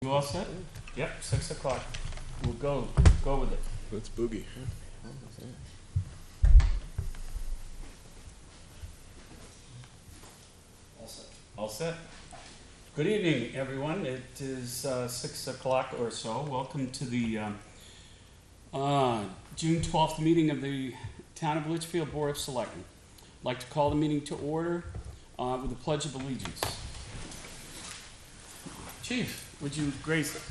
You all set? Yep, 6 o'clock. We'll go with it. Let's boogie. All set. Good evening, everyone. It is 6 o'clock or so. Welcome to the June 12th meeting of the Town of Litchfield Board of Selectmen. I'd like to call the meeting to order with a pledge of allegiance. Chief, would you grace it?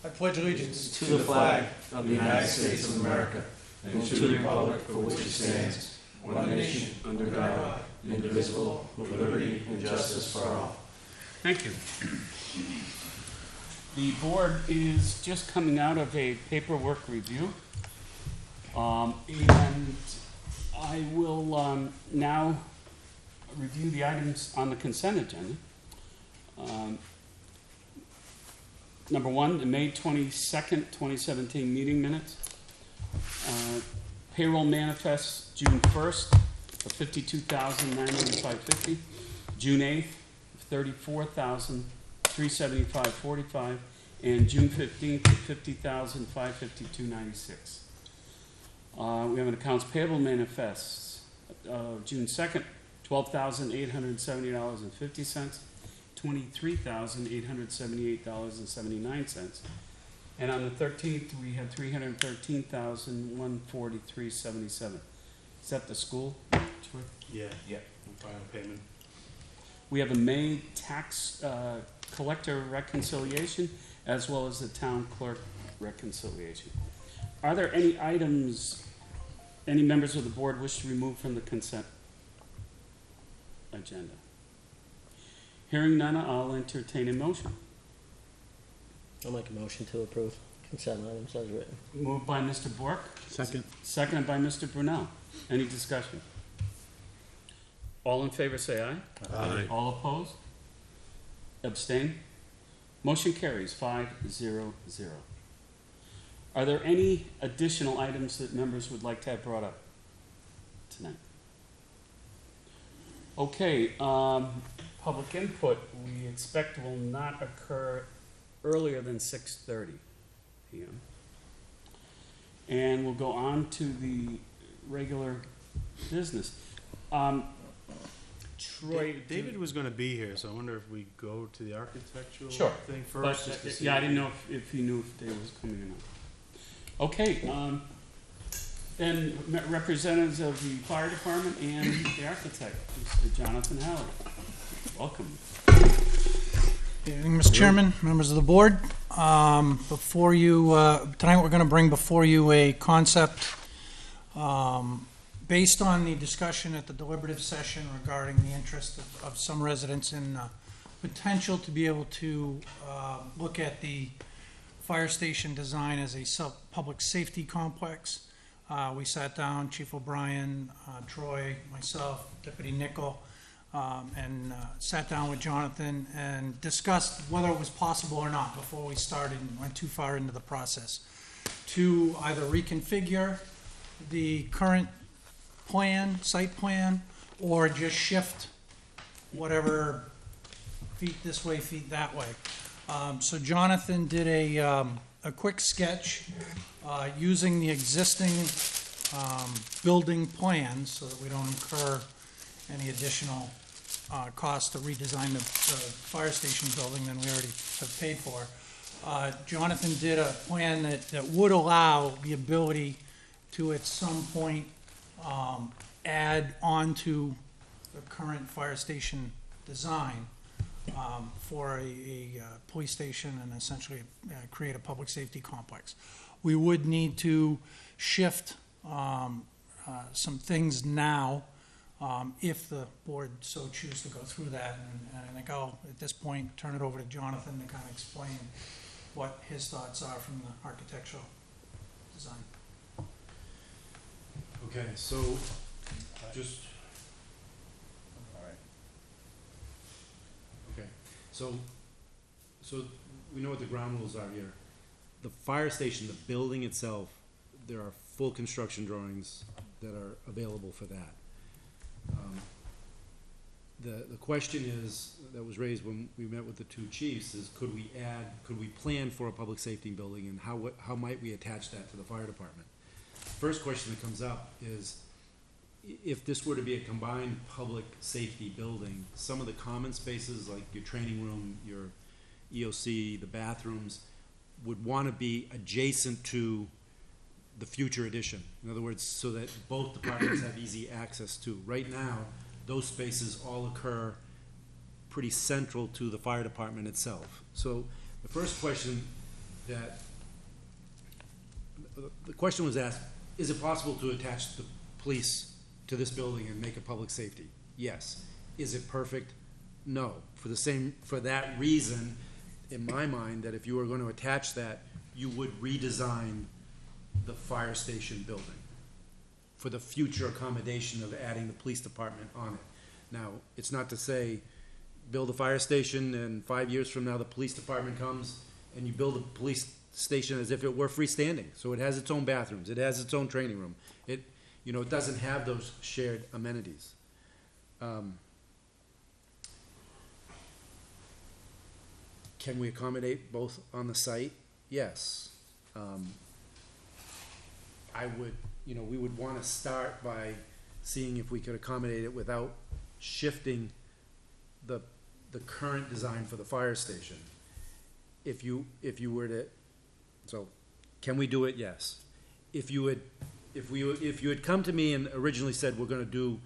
I pledge allegiance to the flag of the United States of America and to the republic for which it stands, one nation, under God, indivisible, with liberty and justice for all. Thank you. The board is just coming out of a paperwork review, and I will now review the items on the consent agenda. Number one, the May 22nd, 2017 meeting minutes. Payroll manifests June 1st for $52,905.50, June 8th, $34,375.45, and June 15th, $50,552.96. We have an accounts payable manifests June 2nd, $12,870.50. $23,878.79, and on the 13th we had $313,143.77. Is that the school? Yeah. Yeah. Final payment. We have a May tax collector reconciliation as well as the town clerk reconciliation. Are there any items any members of the board wish to remove from the consent agenda? Hearing none, I'll entertain a motion. I'll make a motion to approve consent items as written. Moved by Mr. Bork. Second. Seconded by Mr. Brunel. Any discussion? All in favor say aye. Aye. All opposed? Abstain? Motion carries 5-0-0. Are there any additional items that members would like to have brought up tonight? Okay, public input we expect will not occur earlier than 6:30 p.m. And we'll go on to the regular business. Troy, David was going to be here, so I wonder if we go to the architectural Sure, thing but, first. Just to see yeah, I didn't know if he knew if David was coming or not. Okay, then representatives of the fire department and the architect, Mr. Jonathan Howard. Welcome. Good evening, Mr. Chairman, members of the board. Before you, tonight we're going to bring before you a concept based on the discussion at the deliberative session regarding the interest of some residents in potential to be able to look at the fire station design as a public safety complex. We sat down, Chief O'Brien, Troy, myself, Deputy Nickel, and sat down with Jonathan and discussed whether it was possible or not before we started and went too far into the process to either reconfigure the current plan, site plan, or just shift whatever feet this way, feet that way. So Jonathan did a quick sketch using the existing building plans so that we don't incur any additional cost to redesign the fire station building than we already have paid for. Jonathan did a plan that would allow the ability to at some point add on to the current fire station design for a police station and essentially create a public safety complex. We would need to shift some things now if the board so choose to go through that. And I think I'll, at this point, turn it over to Jonathan to kind of explain what his thoughts are from the architectural design. Okay, so just. All right. Okay, so we know what the ground rules are here. The fire station, the building itself, there are full construction drawings that are available for that. the question is, that was raised when we met with the two chiefs, is could we plan for a public safety building, and how might we attach that to the fire department? First question that comes up is, if this were to be a combined public safety building, some of the common spaces, like your training room, your EOC, the bathrooms, would wanna be adjacent to the future addition. In other words, so that both departments have easy access to. Right now, those spaces all occur pretty central to the fire department itself. So the first question the question was asked, is it possible to attach the police to this building and make it public safety? Yes. Is it perfect? No. For that reason, in my mind, that if you were going to attach that, you would redesign the fire station building for the future accommodation of adding the police department on it. Now, it's not to say, build a fire station and 5 years from now the police department comes and you build a police station as if it were freestanding. So it has its own bathrooms, it has its own training room. It doesn't have those shared amenities. Can we accommodate both on the site? Yes. We would want to start by seeing if we could accommodate it without shifting the current design for the fire station. If you were to, so can we do it? Yes. If you had come to me and originally said we're going to do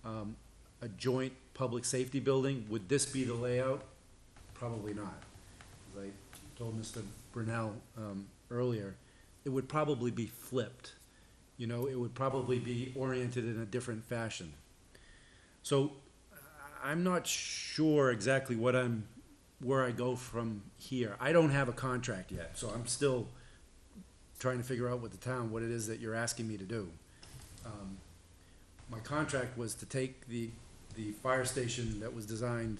a joint public safety building, would this be the layout? Probably not. As I told Mr. Brunel earlier, it would probably be flipped. It would probably be oriented in a different fashion. So I'm not sure exactly where I go from here. I don't have a contract yet, so I'm still trying to figure out with the town what it is that you're asking me to do. My contract was to take the fire station that was designed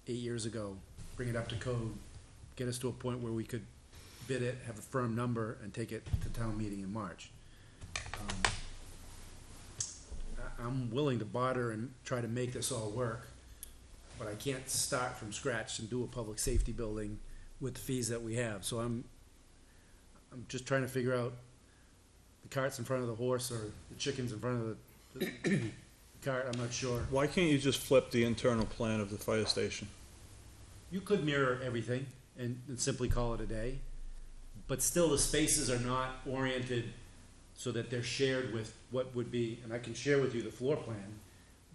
8 years ago, bring it up to code, get us to a point where we could bid it, have a firm number, and take it to town meeting in March. I'm willing to barter and try to make this all work, but I can't start from scratch and do a public safety building with the fees that we have. So I'm just trying to figure out the cart's in front of the horse or the chicken's in front of the cart. I'm not sure. Why can't you just flip the internal plan of the fire station? You could mirror everything and simply call it a day, but still the spaces are not oriented so that they're shared with what would be, and I can share with you the floor plan.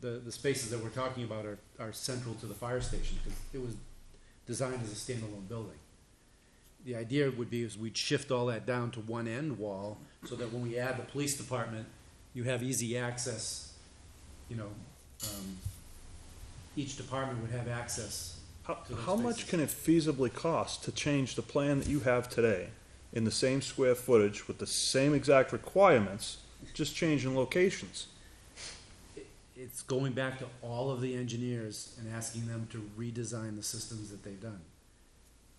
The spaces that we're talking about are central to the fire station because it was designed as a standalone building. The idea would be is we'd shift all that down to one end wall so that when we add the police department, you have easy access. Each department would have access. How much can it feasibly cost to change the plan that you have today in the same square footage with the same exact requirements, just changing locations? It's going back to all of the engineers and asking them to redesign the systems that they've done.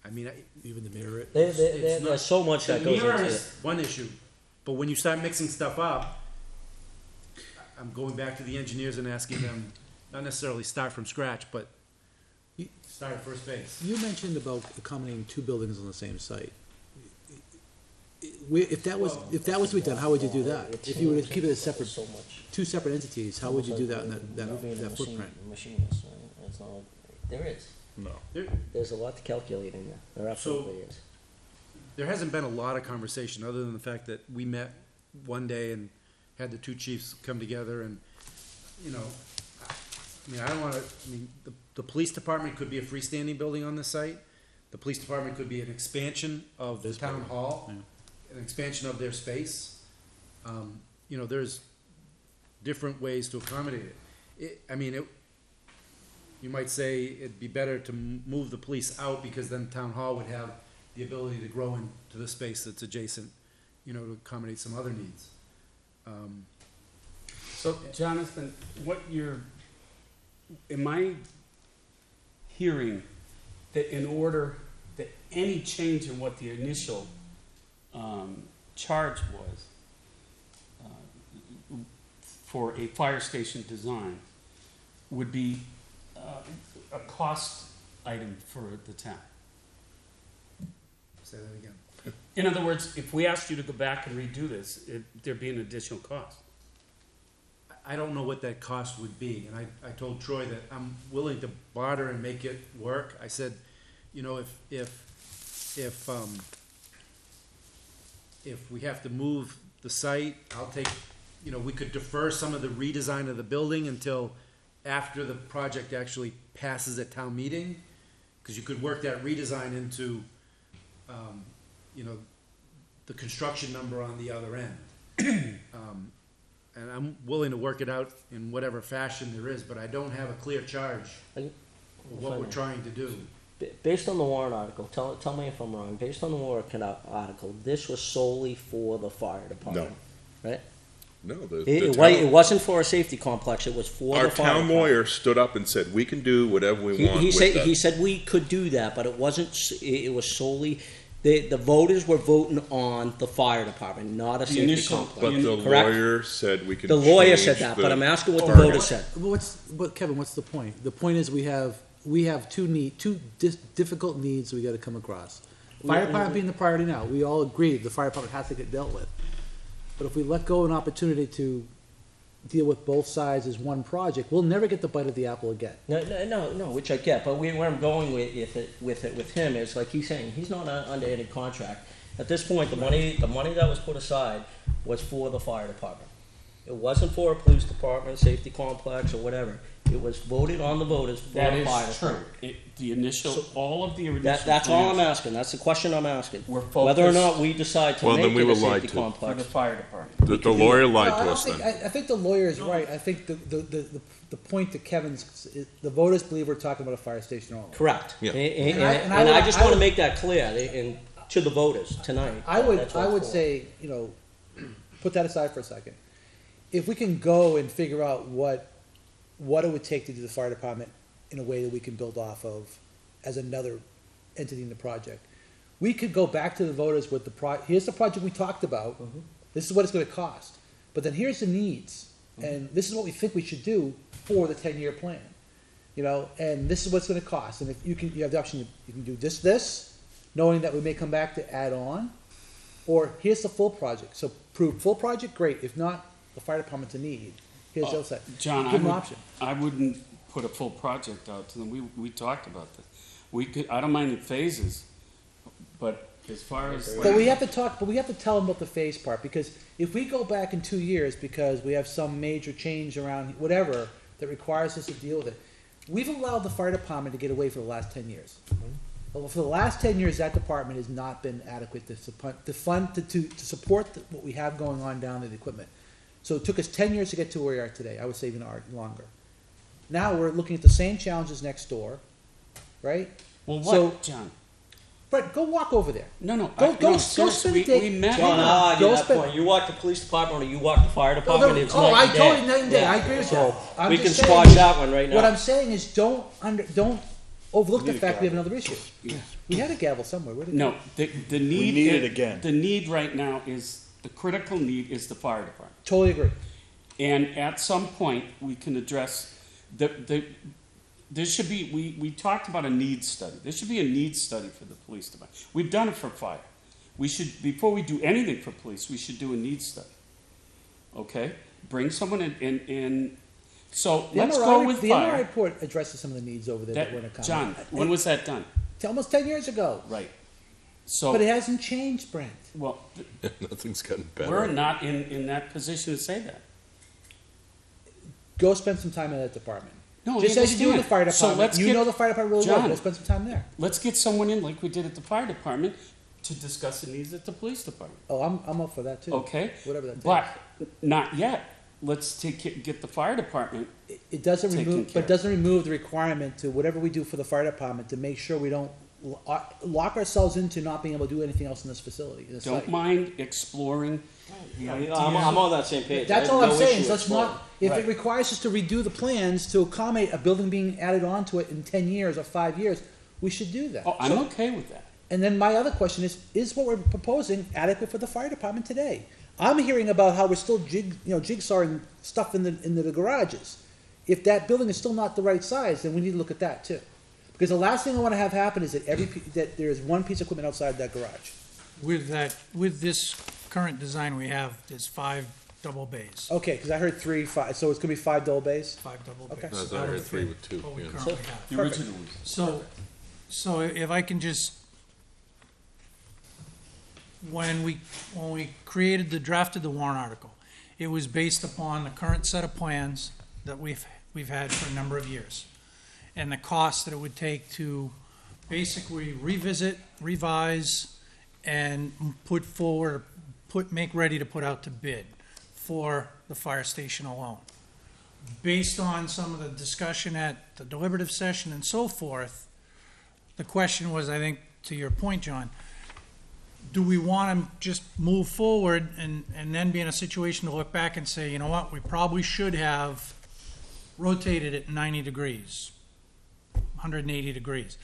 I mean, Even the mirror it? There's so much that goes mirror into is it. one issue, but when you start mixing stuff up, I'm going back to the engineers and asking them, not necessarily start from scratch, but start at first base. You mentioned about accommodating two buildings on the same site. If that was to be done, how would you do that? If you were to keep it as separate, So much. two separate entities, how would you do that in Moving that a footprint? Machinist, right? It's not like, there is. No. There's a lot to calculate in there. There absolutely is. There hasn't been a lot of conversation, other than the fact that we met one day and had the two chiefs come together and, the police department could be a freestanding building on the site. The police department could be an expansion of the town hall, an expansion of their space. There's different ways to accommodate it. You might say it'd be better to move the police out because then town hall would have the ability to grow into the space that's adjacent, to accommodate some other needs. So, Jonathan, am I hearing that in order that any change in what the initial charge was for a fire station design, would be a cost item for the town. Say that again. In other words, if we asked you to go back and redo this, there'd be an additional cost. I don't know what that cost would be, and I told Troy that I'm willing to barter and make it work. I said, you know, if we have to move the site, I'll take, you know, we could defer some of the redesign of the building until after the project actually passes at town meeting, because you could work that redesign into, you know, the construction number on the other end. And I'm willing to work it out in whatever fashion there is, but I don't have a clear charge I- of what we're trying to do. Based on the warrant article, tell me if I'm wrong, based on the warrant article, this was solely for the fire department, right? No, It wasn't for a safety complex, it was for our the fire town department. lawyer stood up and said, we can do whatever we want He with said, that. he said we could do that, but it wasn't, it was solely, the voters were voting on the fire department, not a safety initial- complex. But the Correct? lawyer said we could The lawyer change said that, but the- I'm asking what the Alright. voters said. But Kevin, what's the point? The point is we have two difficult needs we gotta come across. Fire department being the priority now, we all agree the fire department has to get dealt with. But if we let go of an opportunity to deal with both sides as one project, we'll never get the bite of the apple again. No, which I get, but where I'm going with him is, like he's saying, he's not under any contract. At this point, the money that was put aside was for the fire department. It wasn't for a police department, safety complex, or whatever. It was voted on the voters for That the is fire true. department. The initial, all of the initial. That's all I'm plans asking, that's the question I'm asking. were Whether or focused not we decide to Well, then make we it were a lied safety to. for the complex. fire department. The lawyer No, lied I to don't us think, then. I think the lawyer is right. I think the point that the voters believe we're talking about a fire station only. Correct. Yeah. And I would- I just I wanna would- make that clear, and to the voters tonight. I would That's what it's for. say, you know, put that aside for a second. If we can go and figure out what it would take to do the fire department in a way that we can build off of as another entity in the project, we could go back to the voters with here's the project we talked about, this is what it's gonna cost, but then here's the needs, and this is what we think we should do for the 10-year plan. You know, and this is what it's gonna cost, and if you have the option, you can do this, knowing that we may come back to add on, or here's the full project. So prove full project, great. If not, the fire department's a need. Here's the other side. John, Give them an option. I wouldn't put a full project out to them. We talked about this. I don't mind the phases, but as far as. But we have to tell them about the phase part, because if we go back in 2 years because we have some major change around whatever that requires us to deal with it, we've allowed the fire department to get away for the last 10 years. Well, for the last 10 years, that department has not been adequate to support what we have going on down in the equipment. So it took us 10 years to get to where we are today. I would say even longer. Now we're looking at the same challenges next door, right? Well, So- what, John? Brett, go walk over there. No. Go seriously, spend a day- we met. John, I'll argue Don't that spend- point. You walk the police department or you walk the fire department, it's I night and day. totally night and day. I Yeah. agree with So, you. I'm we just can saying squash is- that one right What now. I'm saying is don't overlook the Need a fact we have gavel. another issue. We had a gavel somewhere. Where did it No, the need. need it again. The need right now the critical need is the fire department. go? Totally agree. And at some point, we can address there should be, we talked about a needs study. There should be a needs study for the police department. We've done it for fire. We should, before we do anything for police, we should do a needs study. Okay? Bring someone in, so let's go with The MRI fire. report addresses some of the needs over there that we're gonna comment. John, when was that done? Almost 10 years ago. Right. But it So, hasn't changed, Brent. well, Nothing's gotten better. we're not in that position to say that. Go spend some time in that department. No, Just I as you do in the fire understand. So department. let's You get- know the fire department really well. John. Go spend some time there. Let's get someone in like we did at the fire department to discuss the needs at the police department. Oh, I'm up for that too. Okay? Whatever that takes. But not yet. Let's get the fire department. It doesn't taken remove, care but of. doesn't remove the requirement to whatever we do for the fire department to make sure we don't lock ourselves into not being able to do anything else in this facility, in this Don't site. mind exploring the idea. I'm on that same page. That's I all have I'm no saying, issue is let's exploring. not, if Right. it requires us to redo the plans to accommodate a building being added onto it in 10 years or 5 years, we should do that. Oh, I'm So- okay with that. And then my other question is what we're proposing adequate for the fire department today? I'm hearing about how we're still jigsawing stuff in the garages. If that building is still not the right size, then we need to look at that too. Because the last thing I wanna have happen is that that there's one piece of equipment outside that garage. With this current design we have, there's 5 double bays. Okay, because I heard 3, 5, so it's gonna be 5 double bays? 5 double Okay. bays. I thought I out of heard 3 with 2, what we yeah. currently have. The original ones. So if I can just, when we drafted the warrant article, it was based upon the current set of plans that we've had for a number of years, and the cost that it would take to basically revisit, revise, and make ready to put out to bid for the fire station alone. Based on some of the discussion at the deliberative session and so forth, the question was, I think, to your point, John, do we want to just move forward and then be in a situation to look back and say, you know what, we probably should have rotated it 90 degrees, 180 degrees.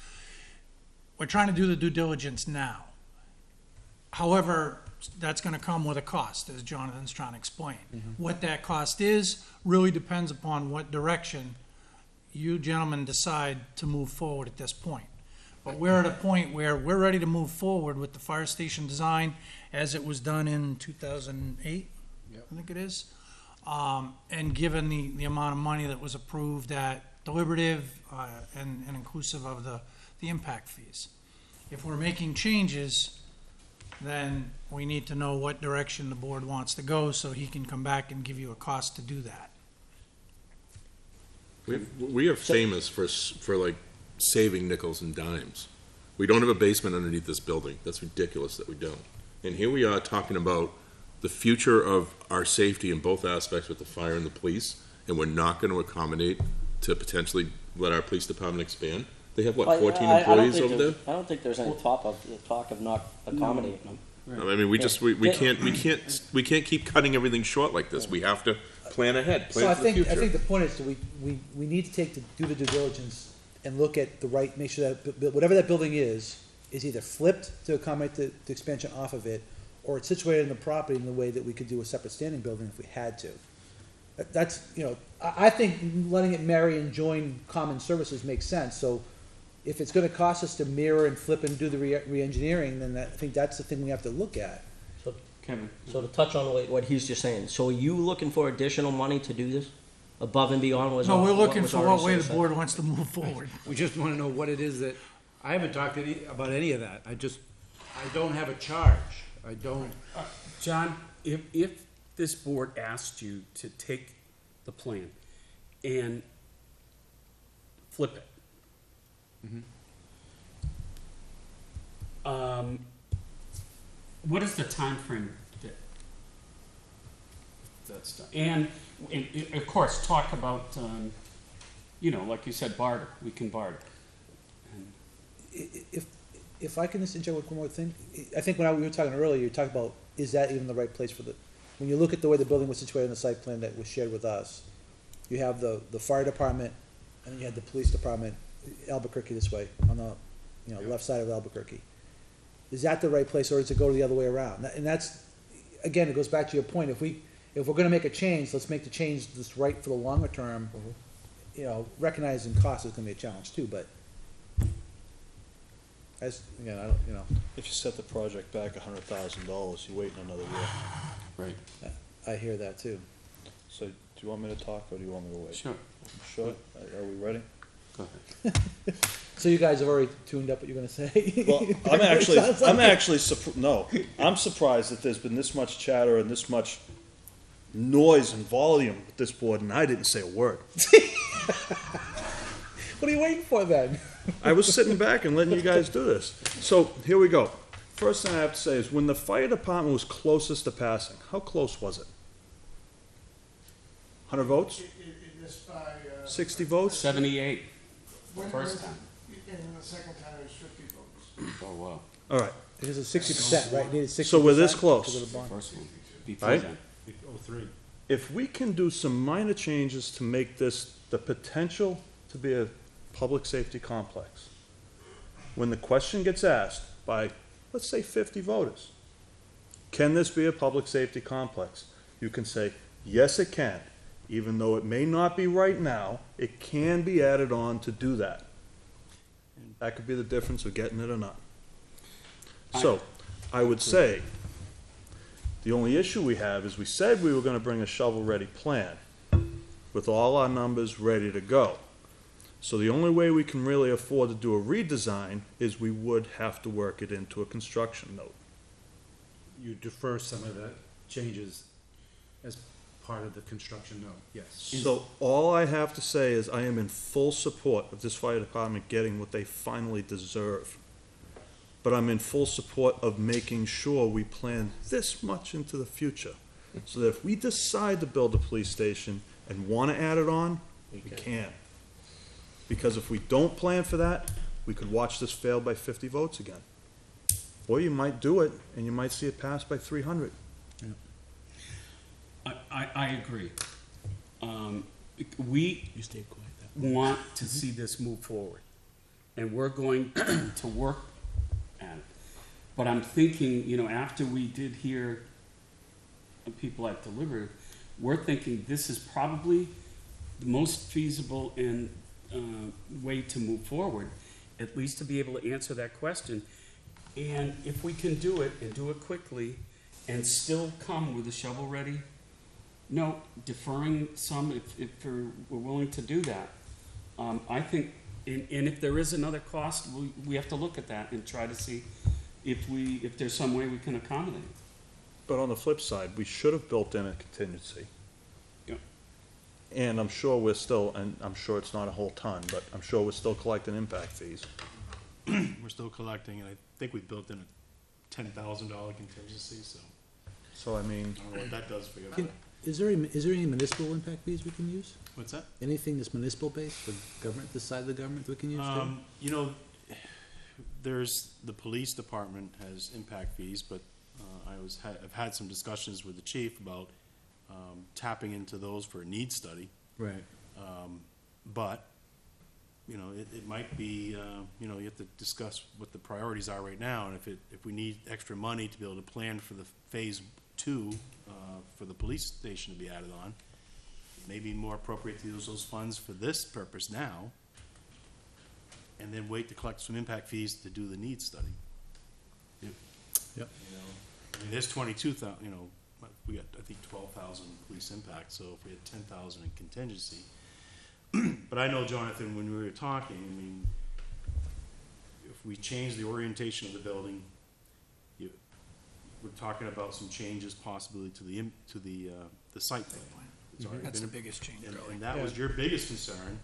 We're trying to do the due diligence now. However, that's going to come with a cost, as Jonathan's trying to explain. What that cost is really depends upon what direction you gentlemen decide to move forward at this point. But we're at a point where we're ready to move forward with the fire station design as it was done in 2008, Yep. I think it is. And given the amount of money that was approved at deliberative and inclusive of the impact fees. If we're making changes, then we need to know what direction the board wants to go so he can come back and give you a cost to do that. We are famous for like saving nickels and dimes. We don't have a basement underneath this building. That's ridiculous that we don't. And here we are talking about the future of our safety in both aspects with the fire and the police, and we're not going to accommodate to potentially let our police department expand. They have, what, 14 employees over there? I don't think there's any talk of not accommodating them. I mean, we can't keep cutting everything short like this. We have to plan ahead, So plan I for the think future. the point is that we need to do the due diligence and look at make sure that whatever that building is either flipped to accommodate the expansion off of it, or it's situated in the property in the way that we could do a separate standing building if we had to. That's, I think letting it marry and join common services makes sense, so if it's gonna cost us to mirror and flip and do the re-engineering, then I think that's the thing we have to look at. Kevin? So to touch on what he's just saying, so are you looking for additional money to do this? Above and beyond what's No, we're what looking was for already what way the set? board wants to move forward. We just wanna know what it is that, I haven't talked about any of that. I don't have a charge. I don't. John, if this board asked you to take the plan and flip it, what is the timeframe that that's done? And of course, talk about, like you said, barter. We can barter. If I can just interject with one more thing, I think we were talking earlier, you talked about, is that even the right place for when you look at the way the building was situated in the site plan that was shared with us, you have the fire department, and you had the police department, Albuquerque this way, on the, left side of Albuquerque. Is that the right place, or does it go the other way around? And that's, again, it goes back to your point, if we're gonna make a change, let's make the change that's right for the longer term. Recognizing cost is gonna be a challenge too, but again, I don't, If you set the project back $100,000, you wait another year. Right. I hear that too. So, do you want me to talk, or do you want me to wait? Sure. Sure. Are we ready? Go ahead. So you guys have already tuned up what you're gonna say? Well, I'm surprised that there's been this much chatter and this much noise and volume with this board, and I didn't say a word. What are you waiting for then? I was sitting back and letting you guys do this. So, here we go. First thing I have to say is, when the fire department was closest to passing, how close was it? 100 votes? 60 votes? 78, first time. And the second time it was 50 votes. Oh, wow. All right. It is a 60%, right? Needed 60%. So we're this close. because of the bond. First one. Before Right? then. 03. If we can do some minor changes to make this the potential to be a public safety complex, when the question gets asked by, let's say, 50 voters, can this be a public safety complex? You can say, yes, it can. Even though it may not be right now, it can be added on to do that. That could be the difference of getting it or not. So, I would say, the only issue we have is we said we were gonna bring a shovel-ready plan with all our numbers ready to go. So the only way we can really afford to do a redesign is we would have to work it into a construction note. You defer some of the changes as part of the construction note, yes. So all I have to say is I am in full support of this fire department getting what they finally deserve. But I'm in full support of making sure we plan this much into the future. So that if we decide to build a police station and wanna add it on, we can. Because if we don't plan for that, we could watch this fail by 50 votes again. Or you might do it, and you might see it pass by 300. I agree. We want to see this move forward, and we're going to work at it. But I'm thinking, you know, after we did hear people at Deliberative, we're thinking this is probably the most feasible and way to move forward, at least to be able to answer that question. And if we can do it and do it quickly and still come with a shovel-ready note, deferring some if we're willing to do that. I think, and if there is another cost, we have to look at that and try to see if there's some way we can accommodate. But on the flip side, we should have built in a contingency. Yep. And I'm sure we're still, and I'm sure it's not a whole ton, but I'm sure we're still collecting impact fees. We're still collecting, and I think we built in a $10,000 contingency, so So I mean, I don't know what that does for you. Is there any municipal impact fees we can use? What's that? Anything that's municipal based, for government, this side of the government we can use too? You know, there's, the police department has impact fees, but I've had some discussions with the chief about tapping into those for a needs study. Right. But, you know, it might be, you know, you have to discuss what the priorities are right now, and if we need extra money to be able to plan for the phase 2, for the police station to be added on, it may be more appropriate to use those funds for this purpose now, and then wait to collect some impact fees to do the needs study. Yep. You know, I mean, there's 22,000, you know, we got, I think, 12,000 police impact, so if we had 10,000 in contingency. But I know, Jonathan, when we were talking, I mean, if we change the orientation of the building, we're talking about some changes possibly to the site plan. It's already That's the been- biggest change, and- really. And that was your biggest concern.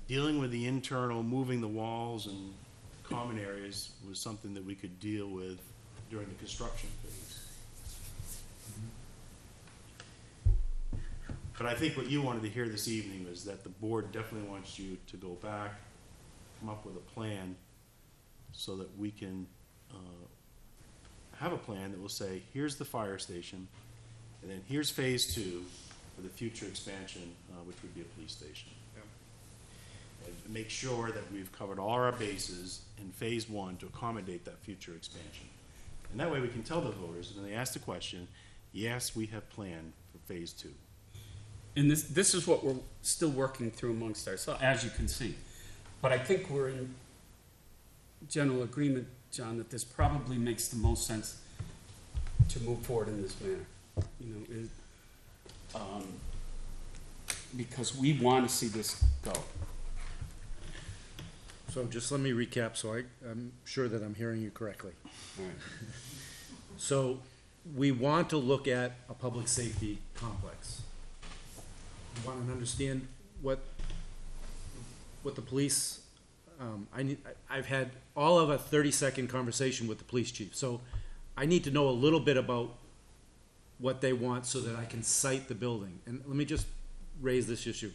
Dealing with the internal, moving the walls and common areas was something that we could deal with during the construction phase. But I think what you wanted to hear this evening was that the board definitely wants you to go back, come up with a plan so that we can have a plan that will say, here's the fire station, and then here's phase 2 for the future expansion, which would be a police station. And make sure that we've covered all our bases in phase 1 to accommodate that future expansion. And that way we can tell the voters, when they ask the question, yes, we have planned for phase 2. And this is what we're still working through amongst ourselves, as you can see. But I think we're in general agreement, John, that this probably makes the most sense to move forward in this manner. You know, because we want to see this go. So just let me recap, so I'm sure that I'm hearing you correctly. All right. So we want to look at a public safety complex. We want to understand what the police, I've had all of a 30-second conversation with the police chief, so I need to know a little bit about what they want so that I can cite the building. And let me just raise this issue.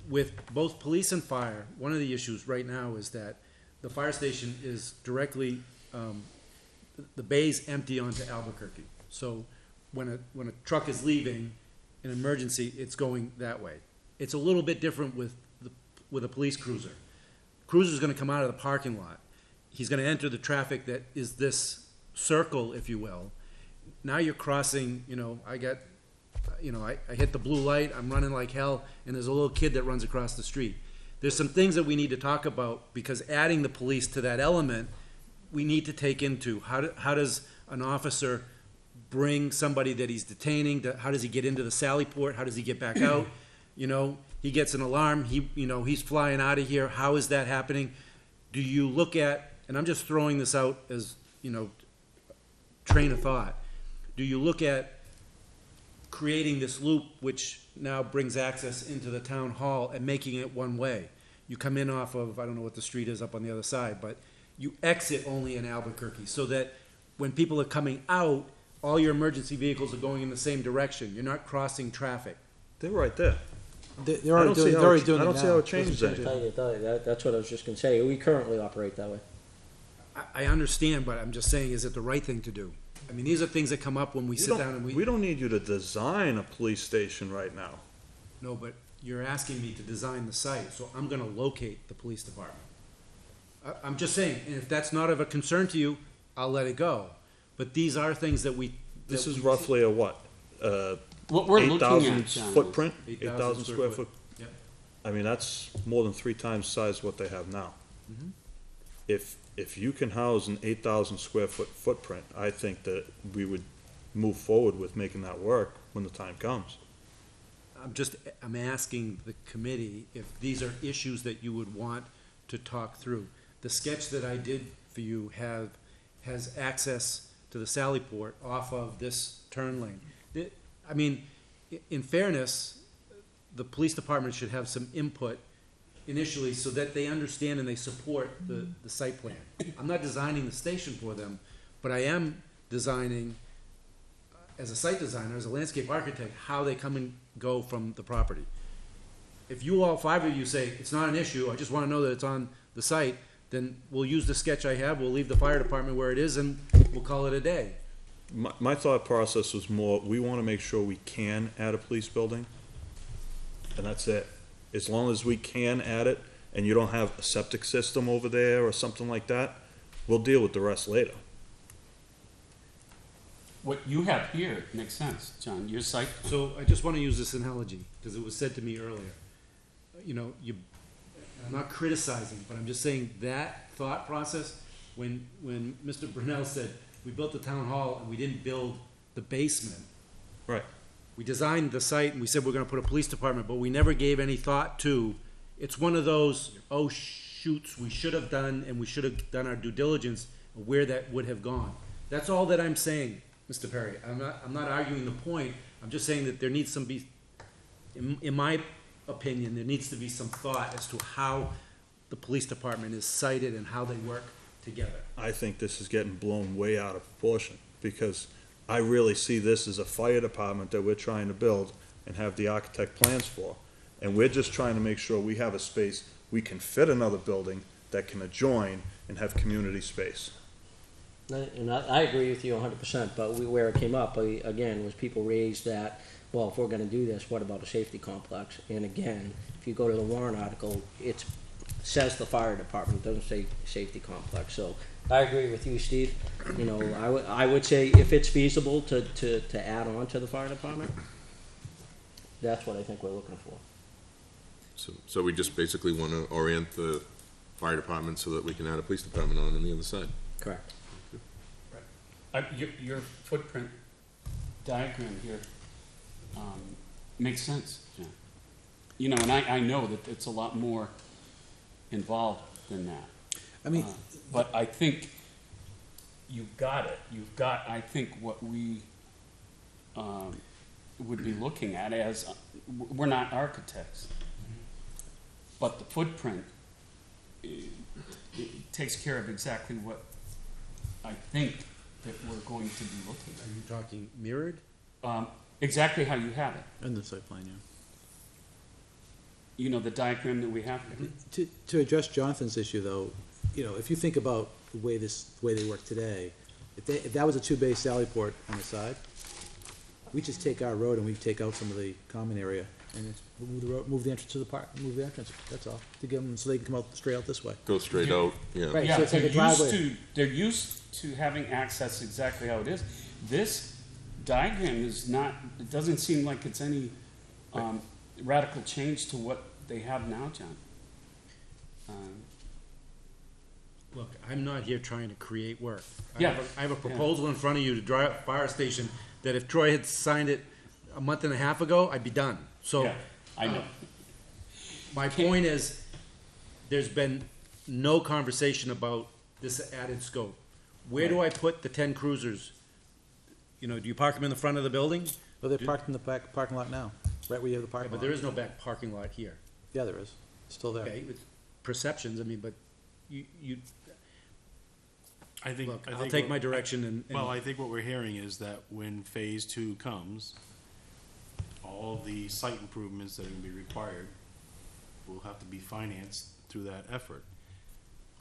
With both police and fire, one of the issues right now is that the fire station is directly, the bay's empty onto Albuquerque. So when a truck is leaving, an emergency, it's going that way. It's a little bit different with a police cruiser. Cruiser's gonna come out of the parking lot. He's gonna enter the traffic that is this circle, if you will. Now you're crossing, you know, I got you know, I hit the blue light, I'm running like hell, and there's a little kid that runs across the street. There's some things that we need to talk about, because adding the police to that element, we need to take into, how does an officer bring somebody that he's detaining, how does he get into the sally port, how does he get back out? You know, he gets an alarm, he's flying out of here, how is that happening? Do you look at, and I'm just throwing this out as, you know, train of thought, do you look at creating this loop which now brings access into the town hall and making it one way? You come in off of, I don't know what the street is up on the other side, but you exit only in Albuquerque, so that when people are coming out, all your emergency vehicles are going in the same direction. You're not crossing traffic. They're right there. They're already doing it now. I don't see how it changes Tell anything. you, that's what I was just gonna say. We currently operate that way. I understand, but I'm just saying, is it the right thing to do? I mean, these are things that come up when we sit down and We don't need you to design a police station right now. No, but you're asking me to design the site, so I'm gonna locate the police department. I'm just saying, and if that's not of a concern to you, I'll let it go. But these are things that we. This is roughly a what? What we're looking 8,000 at, John, footprint, 8,000 8,000 square foot. foot. Yep. I mean, that's more than 3 times the size of what they have now. Mhm. If you can house an 8,000 square foot footprint, I think that we would move forward with making that work when the time comes. I'm asking the committee if these are issues that you would want to talk through. The sketch that I did for you has access to the Sally Port off of this turn lane. I mean, in fairness, the police department should have some input initially so that they understand and they support the site plan. I'm not designing the station for them, but I am designing, as a site designer, as a landscape architect, how they come and go from the property. If you all 5 of you say, it's not an issue, I just wanna know that it's on the site, then we'll use the sketch I have, we'll leave the fire department where it is, and we'll call it a day. My thought process was more, we want to make sure we can add a police building, and that's it. As long as we can add it, and you don't have a septic system over there or something like that, we'll deal with the rest later. what you have here makes sense, John, your site. So I just wanna use this analogy, because it was said to me earlier. You know, I'm not criticizing, but I'm just saying that thought process, when Mr. Brunel said, we built the town hall and we didn't build the basement. Right. We designed the site and we said we're gonna put a police department, but we never gave any thought to, it's one of those, oh shoots, we should have done, and we should have done our due diligence of where that would have gone. That's all that I'm saying, Mr. Perry. I'm not arguing the point, I'm just saying that there needs some in my opinion, there needs to be some thought as to how the police department is sited and how they work together. I think this is getting blown way out of proportion, because I really see this as a fire department that we're trying to build and have the architect plans for. And we're just trying to make sure we have a space, we can fit another building that can adjoin and have community space. And I agree with you 100%, but where it came up, again, was people raised that, well, if we're gonna do this, what about a safety complex? And again, if you go to the warrant article, it says the fire department, it doesn't say safety complex. So I agree with you, Steve. You know, I would say if it's feasible to add on to the fire department, that's what I think we're looking for. So we just basically want to orient the fire department so that we can add a police department on the other side. Correct. Your footprint diagram here makes sense, John. You know, and I know that it's a lot more involved than that. I mean, But I think you've got it. You've got, I think, what we would be looking at as, we're not architects, but the footprint it takes care of exactly what I think that we're going to be looking Are you talking mirrored? at. Exactly how you have it. In the site plan, yeah. You know, the diagram that we have here. to address Jonathan's issue though, you know, if you think about the way they work today, if that was a 2-bay Sally Port on the side, we just take our road and we take out some of the common area and it's move the road, move the entrance to the park, move the entrance, that's all, to give them, so they can come out straight out this way. Go straight out, yeah. Right. Yeah, so it's like a driveway. they're used to having access exactly how it is. This diagram is not, it doesn't seem like it's any, radical change to what they have now, John. Look, I'm not here trying to create work. Yeah. I have a proposal in front of you to dry up a fire station that if Troy had signed it a month and a half ago, I'd be done. So, Yeah, I know. my point is, there's been no conversation about this added scope. Where do I put the 10 cruisers? You know, do you park them in the front of the building? Well, they're parked in the back parking lot now, right where you have the Yeah, parking but lot. there is no back parking lot here. Yeah, there is. It's still there. Okay, it's perceptions, I mean, but you, I think. look, I I'll think take what- my direction and. Well, I think what we're hearing is that when phase two comes, all the site improvements that are gonna be required will have to be financed through that effort.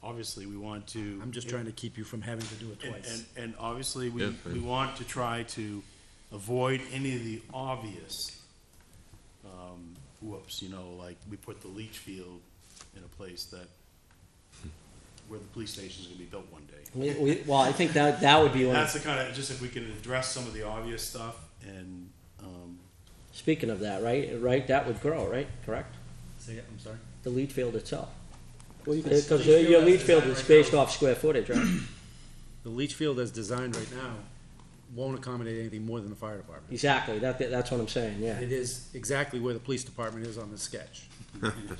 Obviously, we want to. I'm just trying to keep you from having to do it twice. And obviously, Yeah, we want to try to avoid any of the obvious, whoops, you know, like we put the Litchfield in a place that, where the police station's gonna be built one day. Well, I think that would be one. That's the kind of, just if we can address some of the obvious stuff and, Speaking of that, right, that would grow, right, correct? Say it, I'm sorry? The leach field itself. Well, you can, Because your leach field is based off square footage, right? The leach field as designed right now won't accommodate anything more than the fire department. Exactly, that's what I'm saying, yeah. It is exactly where the police department is on the sketch.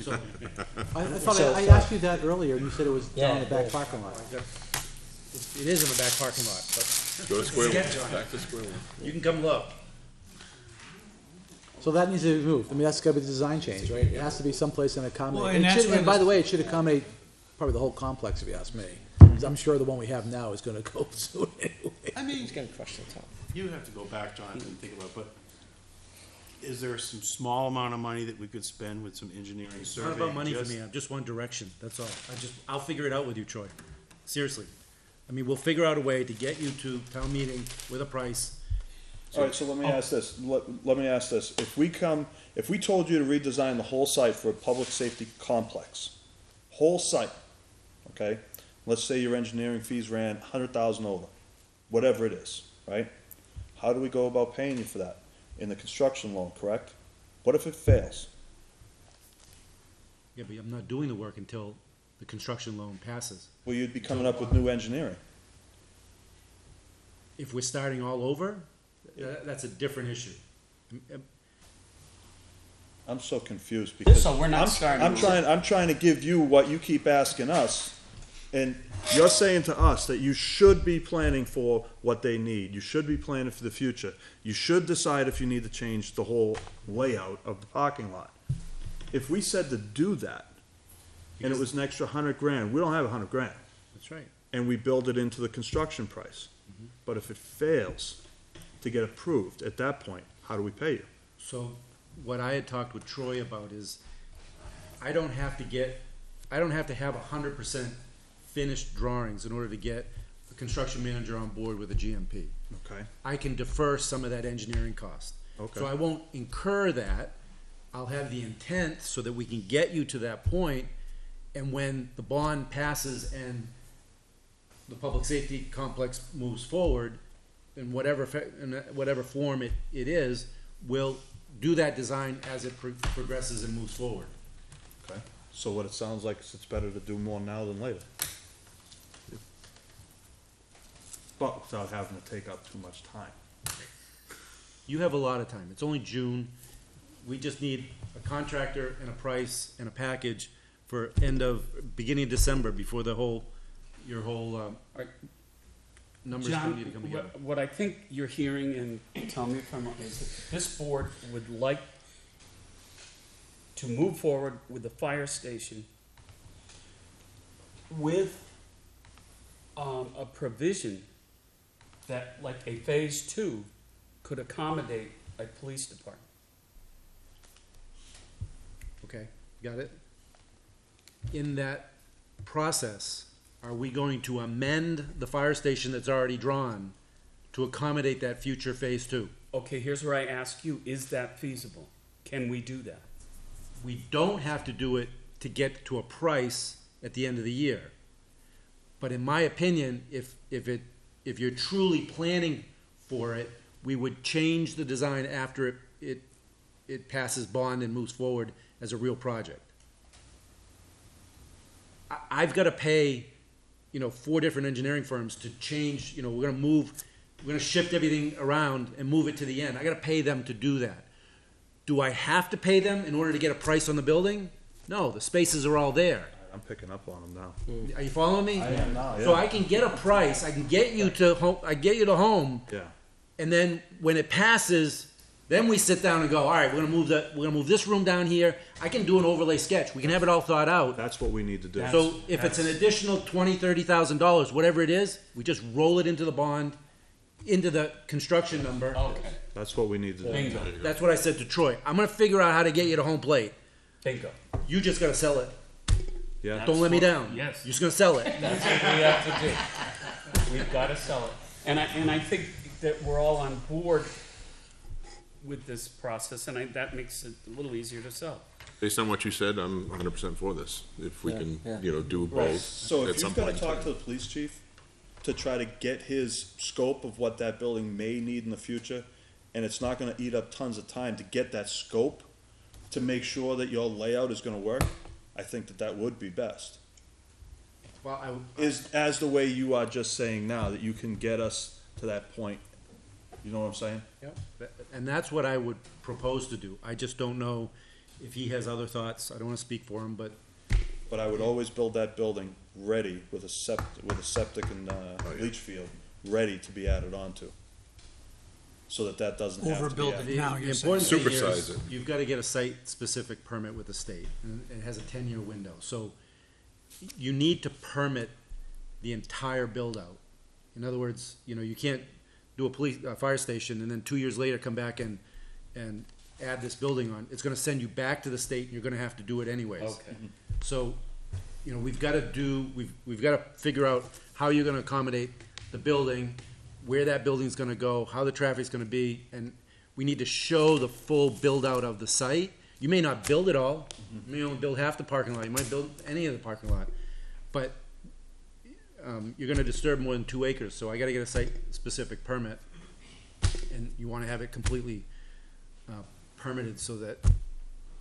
So, I thought So- I asked you that earlier, and you said it was down in the Yeah, back yeah. parking lot. it is in the back parking lot, but Go to square Sketch one, on it. back to square one. you can come look. So that needs to be moved. I mean, that's gotta be the design change, right? It has to be someplace in accommodate. Well, and It that's should- where And by the- the way, it should accommodate probably the whole complex, if you ask me. 'Cause I'm sure the one we have now is gonna go soon anyway. I mean, He's gonna crush the top. you have to go back, John, and think about, but is there some small amount of money that we could spend with some engineering It's survey? not about money for just- me, I'm just one direction, that's all. I'll figure it out with you, Troy. Seriously. I mean, we'll figure out a way to get you to town meeting with a price. All right, so let me ask this, let me ask this, if we told you to redesign the whole site for a public safety complex, whole site, okay? Let's say your engineering fees ran 100,000 over, whatever it is, right? How do we go about paying you for that? In the construction loan, correct? What if it fails? Yeah, but I'm not doing the work until the construction loan passes. Well, you'd be coming up with new engineering. If we're starting all over, that's a different issue. I'm so confused because. So we're not starting over. I'm trying to give you what you keep asking us, and you're saying to us that you should be planning for what they need. You should be planning for the future. You should decide if you need to change the whole layout of the parking lot. If we said to do that, and it was an extra $100,000, we don't have $100,000, That's right. and we build it into the construction price. But if it fails to get approved, at that point, how do we pay you? So what I had talked with Troy about is, I don't have to have 100% finished drawings in order to get a construction manager on board with a GMP. Okay. I can defer some of that engineering cost. Okay. So I won't incur that. I'll have the intent so that we can get you to that point, and when the bond passes and the public safety complex moves forward, in whatever form it is, we'll do that design as it progresses and moves forward. Okay. So what it sounds like is it's better to do more now than later. But without having to take up too much time. You have a lot of time. It's only June. We just need a contractor and a price and a package for beginning of December before your whole numbers John, need to come together. what I think you're hearing, and tell me if I'm wrong, is that this board would like to move forward with the fire station with a provision that, like a phase two, could accommodate a police department. Okay, got it? In that process, are we going to amend the fire station that's already drawn to accommodate that future phase two? Okay, here's where I ask you, is that feasible? Can we do that? We don't have to do it to get to a price at the end of the year. But in my opinion, if you're truly planning for it, we would change the design after it passes bond and moves forward as a real project. I've gotta pay, 4 different engineering firms to change, we're gonna shift everything around and move it to the end. I gotta pay them to do that. Do I have to pay them in order to get a price on the building? No, the spaces are all there. I'm picking up on them now. Are you following me? I am now, So yeah. I can get a price, I can get you to home, home, Yeah, and then when it passes, then we sit down and go, all right, we're gonna move this room down here. I can do an overlay sketch. We can have it all thought out. that's what we need to do. So if it's an additional $20,000-$30,000, whatever it is, we just roll it into the bond, into the construction number. Okay, That's what we need to do. bingo, That's what I said to Troy. I'm gonna figure out how to get you to home plate. bingo. You just gotta sell it. Yeah, Don't let me down. Yes. You're just gonna sell it. That's what we have to do. We've gotta sell it. And I think that we're all on board with this process, and that makes it a little easier to sell. Based on what you said, I'm 100% for this. If we Yeah, can, yeah. do both so at if some you've gotta point in talk to time. the police chief to try to get his scope of what that building may need in the future, and it's not gonna eat up tons of time to get that scope, to make sure that your layout is gonna work, I think that would be best. Well, Is, as the way you are just saying now, that you can get us to that point. You know what I'm saying? Yep. And that's what I would propose to do. I just don't know if he has other thoughts. I don't wanna speak for him, but But I would always build that building ready with a septic and, yeah. leach field, ready to be added onto. So that doesn't have to be Overbuild added. it. Now the you're important thing here Supersize is it. you've gotta get a site-specific permit with the state, and it has a 10-year window. So you need to permit the entire build-out. In other words, you can't do a fire station and then 2 years later come back and add this building on. It's gonna send you back to the state and you're gonna have to do it anyways. Okay. So, we've gotta we've gotta figure out how you're gonna accommodate the building, where that building's gonna go, how the traffic's gonna be, and we need to show the full build-out of the site. You may not build it all, you may only build half the parking lot, you might build any of the parking lot, but you're gonna disturb more than 2 acres, so I gotta get a site-specific permit. And you wanna have it completely permitted so that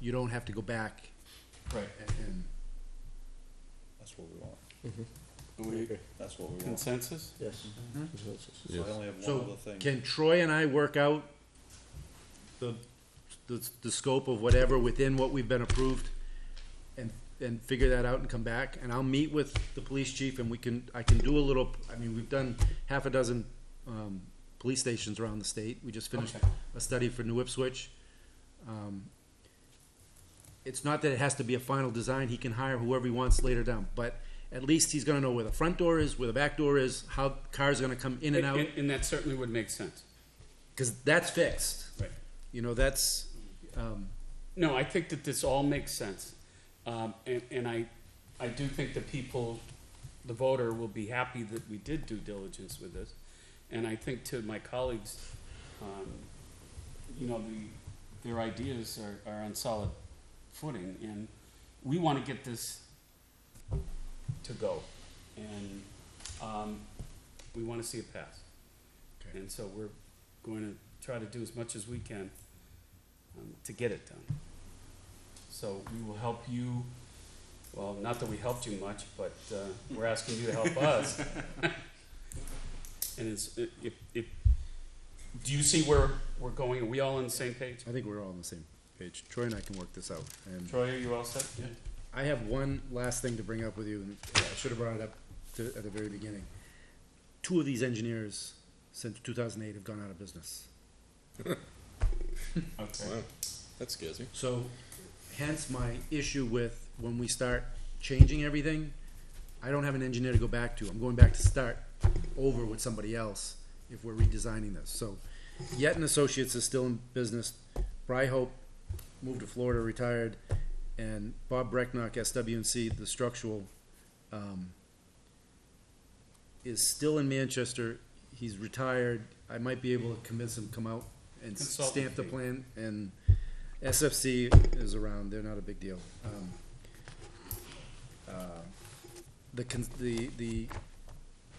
you don't have to go back Right. and That's what we want. We, That's what we want. consensus? Yes. So I only have one So, other thing. can Troy and I work out the scope of whatever within what we've been approved and figure that out and come back? And I'll meet with the police chief and I can do a little, we've done half a dozen, police stations around the state. We just finished Okay. a study for New Ipswich. It's not that it has to be a final design. He can hire whoever he wants later down, but at least he's gonna know where the front door is, where the back door is, how cars are gonna come in and out. And that certainly would make sense. Because that's fixed. Right. That's, No, I think that this all makes sense. And I do think that people, the voter, will be happy that we did due diligence with this. And I think to my colleagues, their ideas are on solid footing, and we want to get this to go. And we want to see it pass. Okay. And so we're going to try to do as much as we can to get it done. So we will help you, well, not that we helped you much, but we're asking you to help us. And do you see where we're going? Are we all on the same page? I think we're all on the same page. Troy and I can work this out. And Troy, are you all set? Yeah. I have one last thing to bring up with you, and I should have brought it up at the very beginning. 2 of these engineers since 2008 have gone out of business. Okay. Wow, that scares me. So hence my issue with when we start changing everything, I don't have an engineer to go back to. I'm going back to start over with somebody else if we're redesigning this. So Yett and Associates is still in business. Bry Hope moved to Florida, retired, and Bob Brecknock, SW&C, the structural, is still in Manchester. He's retired. I might be able to convince him to come out and Consultant stamp the fee. plan. And SFC is around. They're not a big deal. The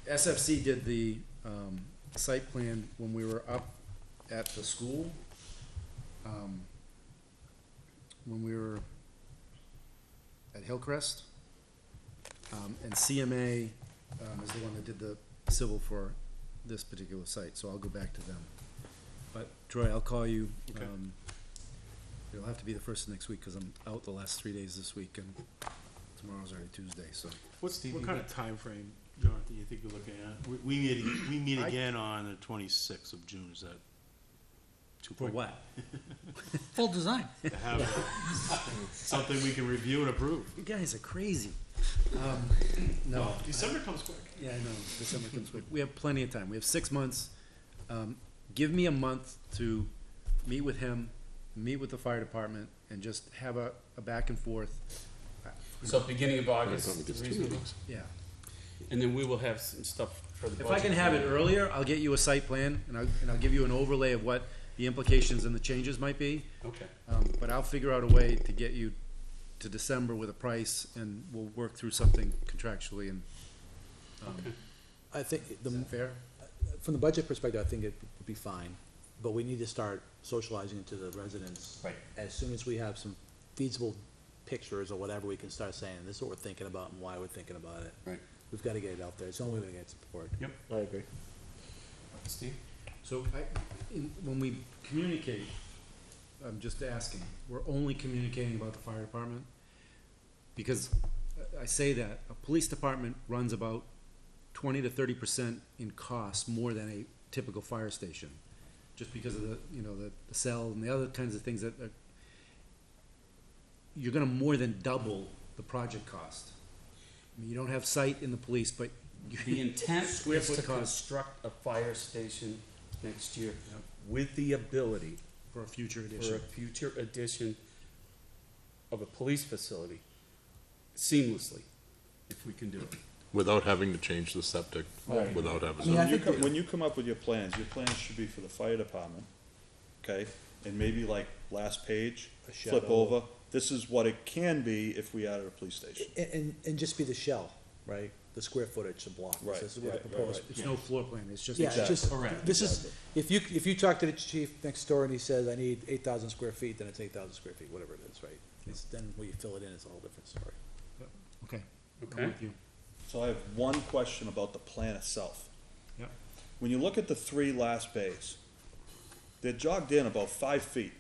SFC did the site plan when we were up at the school, when we were at Hillcrest. And CMA, is the one that did the civil for this particular site, so I'll go back to them. But Troy, I'll call you. Okay. It'll have to be the first of next week, cause I'm out the last 3 days this week, and tomorrow's already Tuesday, so. What kind of timeframe, Jonathan, you think you're looking at? We meet again on the 26th of June, is that too For quick? what? Full design. To have something we can review and approve. You guys are crazy. No. December comes quick. Yeah, I know, December comes quick. We have plenty of time. We have 6 months. Give me a month to meet with him, meet with the fire department, and just have a back and forth. So beginning of August, Probably just 2 reasonable? meetings. Yeah. And then we will have some stuff for the If budget. I can have it earlier, I'll get you a site plan, and I'll give you an overlay of what the implications and the changes might be. Okay, But I'll figure out a way to get you to December with a price, and we'll work through something contractually, and, okay. I think is that fair? from the budget perspective, I think it would be fine, but we need to start socializing it to the residents. Right. As soon as we have some feasible pictures or whatever, we can start saying, this is what we're thinking about and why we're thinking about it. Right. We've gotta get it out there, it's the only way to get support. I agree. Steve? So when we communicate, I'm just asking, we're only communicating about the fire department? Because I say that, a police department runs about 20 to 30% in cost more than a typical fire station. Just because of the cell and the other kinds of things that you're gonna more than double the project cost. I mean, you don't have sight in the police, but The intent Square is foot to cost. construct a fire station next year Yep. with the ability for a future for a edition. future addition of a police facility seamlessly, if we can do it. Without having to change the septic, Right. without I having mean, to. I think When you come up with your plans should be for the fire department, okay? And maybe like last page, A flip shadow. over, this is what it can be if we added a police station. And just be the shell, right? The square footage, the block. Right, This is what the right, proposed. right. It's no floor plan, it's just. Yeah, it's just, Correct. this is, if you talk to the chief next door and he says, I need 8,000 square feet, then it's 8,000 square feet, whatever it is, right? It's, then when you fill it in, it's a whole different story. Okay, Okay. I'm with you. So I have one question about the plan itself. Yep. When you look at the 3 last bays, they're jogged in about 5 feet,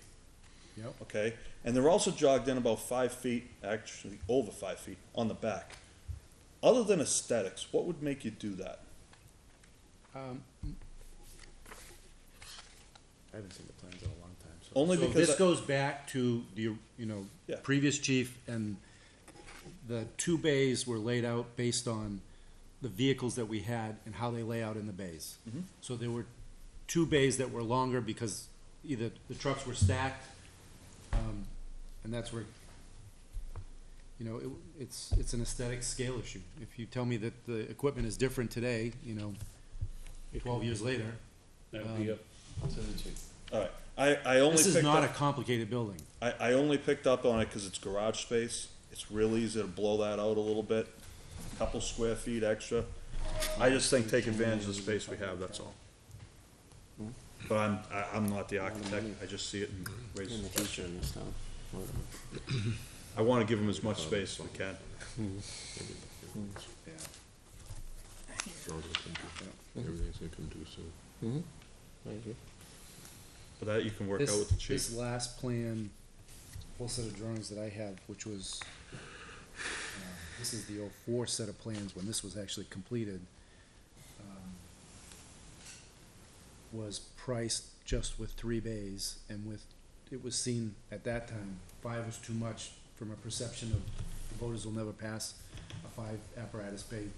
Yep. okay? And they're also jogged in about 5 feet, actually over 5 feet, on the back. Other than aesthetics, what would make you do that? I haven't seen the plans in a long time, so. Only So because, this goes back to the, Yeah. previous chief, and the 2 bays were laid out based on the vehicles that we had and how they lay out in the bays. Mhm. So there were 2 bays that were longer because either the trucks were stacked, and that's where, it's an aesthetic scale issue. If you tell me that the equipment is different today, 12 years later, That would be up to the chief. all right, I only this is picked not a up, complicated building. I only picked up on it because it's garage space. It's real easy to blow that out a little bit, couple square feet extra. I just think take advantage of the space we have, that's all. But I'm not the architect, I just see it and raise In the the future question. in this town. I wanna give them as much space as we can. Everything's gonna come too soon. I agree. But that you can work out with the chief. This last plan, whole set of drawings that I have, which was, this is the '04 set of plans when this was actually completed, was priced just with 3 bays, and it was seen at that time, 5 was too much from a perception of the voters will never pass a 5 apparatus bay.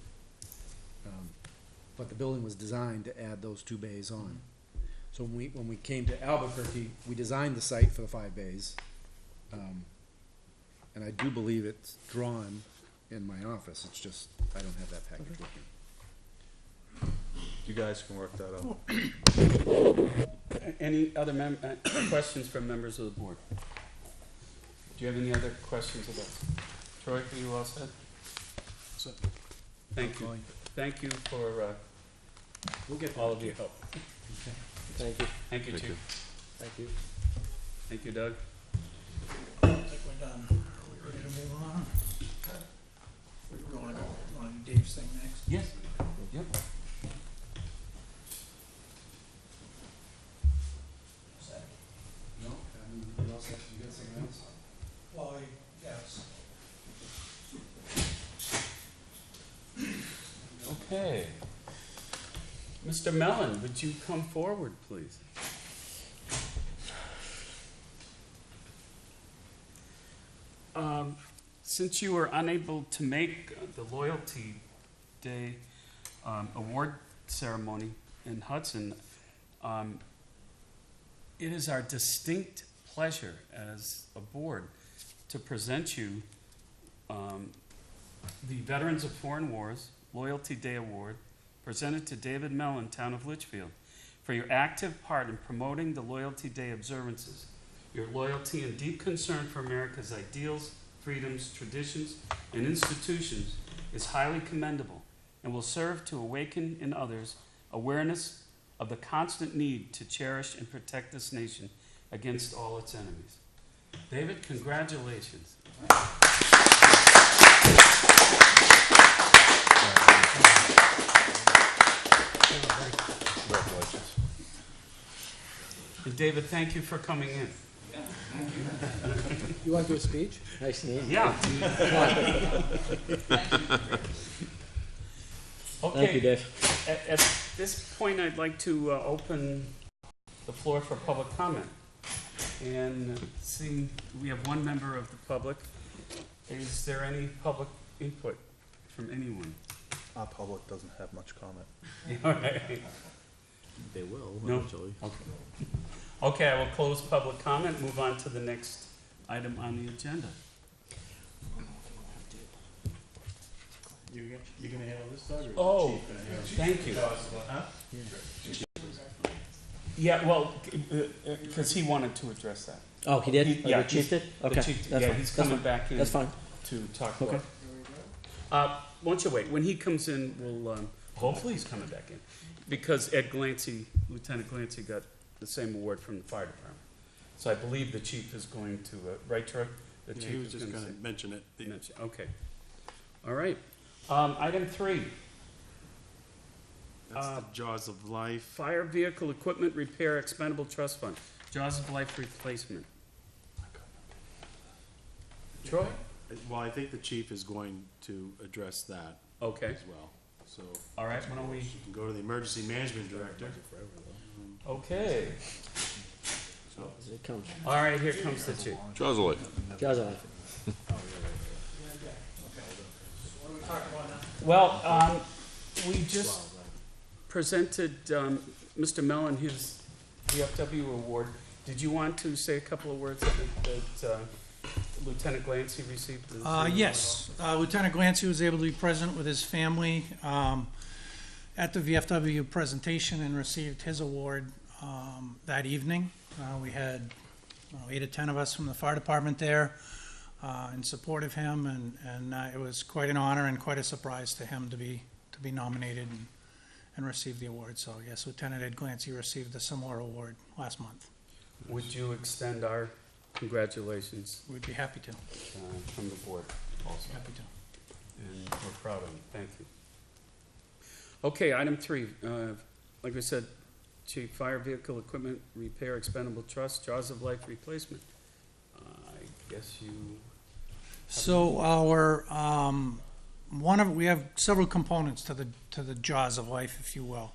But the building was designed to add those 2 bays on. So when we came to Albuquerque, we designed the site for the 5 bays. And I do believe it's drawn in my office, it's just, I don't have that package with me. You guys can work that out. Any other questions from members of the board? Do you have any other questions of us? Troy, are you all set? Thank you. Thank you for We'll get all of your help. Thank you. Thank you, Thank you. Chief. Thank you. Thank you, Doug. I think we're done. Are we ready to move on? We want to do Dave's thing next? Yes. Yep. No, I mean, you got something else? Well, yes. Okay. Mr. Mellon, would you come forward, please? Since you were unable to make the Loyalty Day award ceremony in Hudson, it is our distinct pleasure as a board to present you the Veterans of Foreign Wars Loyalty Day Award, presented to David Mellon, Town of Litchfield, for your active part in promoting the Loyalty Day observances. Your loyalty and deep concern for America's ideals, freedoms, traditions, and institutions is highly commendable and will serve to awaken in others awareness of the constant need to cherish and protect this nation against all its enemies. David, congratulations. Congratulations. And David, thank you for coming in. You want to do a speech? Nice to meet you. Yeah. Thank you, Okay, Dave. at this point, I'd like to open the floor for public comment. And seeing we have one member of the public, is there any public input from anyone? Our public doesn't have much comment. All right. They will, No. eventually. Okay. Okay, I will close public comment, move on to the next item on the agenda. You're gonna handle this, Doug, or is the Oh, chief gonna handle it? thank you. Yeah, well, because he wanted to address that. Oh, he did? Yeah, The chief did? The Okay, chief- that's yeah, fine. he's That's coming fine. back in That's fine. to talk Okay. about. Why don't you wait? When he comes in, we'll, hopefully he's coming back in. Because Ed Glancy, Lieutenant Glancy got the same award from the fire department. So I believe the chief is going to, right, Troy? The Yeah, chief he was is just gonna gonna say- mention it. mention, okay. All right. Item 3, That's the jaws of life. Fire Vehicle Equipment Repair Expendable Trust Fund, Jaws of Life Replacement. Troy? Well, I think the chief is going to address that Okay, as well. So, all right, why don't we, you can go to the emergency management director. okay. It comes. All right, here comes the chief. Jaws of life. Jaws of life. What are we talking about now? Well, we just presented Mr. Mellon his VFW award. Did you want to say a couple of words that Lieutenant Glancy received? Yes, Lieutenant Glancy was able to be present with his family at the VFW presentation and received his award that evening. We had 8 or 10 of us from the fire department there in support of him, and it was quite an honor and quite a surprise to him to be nominated and receive the award. So yes, Lieutenant Ed Glancy received a similar award last month. Would you extend our congratulations We'd be happy to, from the board also? happy to. And we're proud of him. Thank you. Okay, item 3. Like I said, Chief, Fire Vehicle Equipment Repair Expendable Trust, Jaws of Life Replacement. I guess you... So our, we have several components to the Jaws of Life, if you will.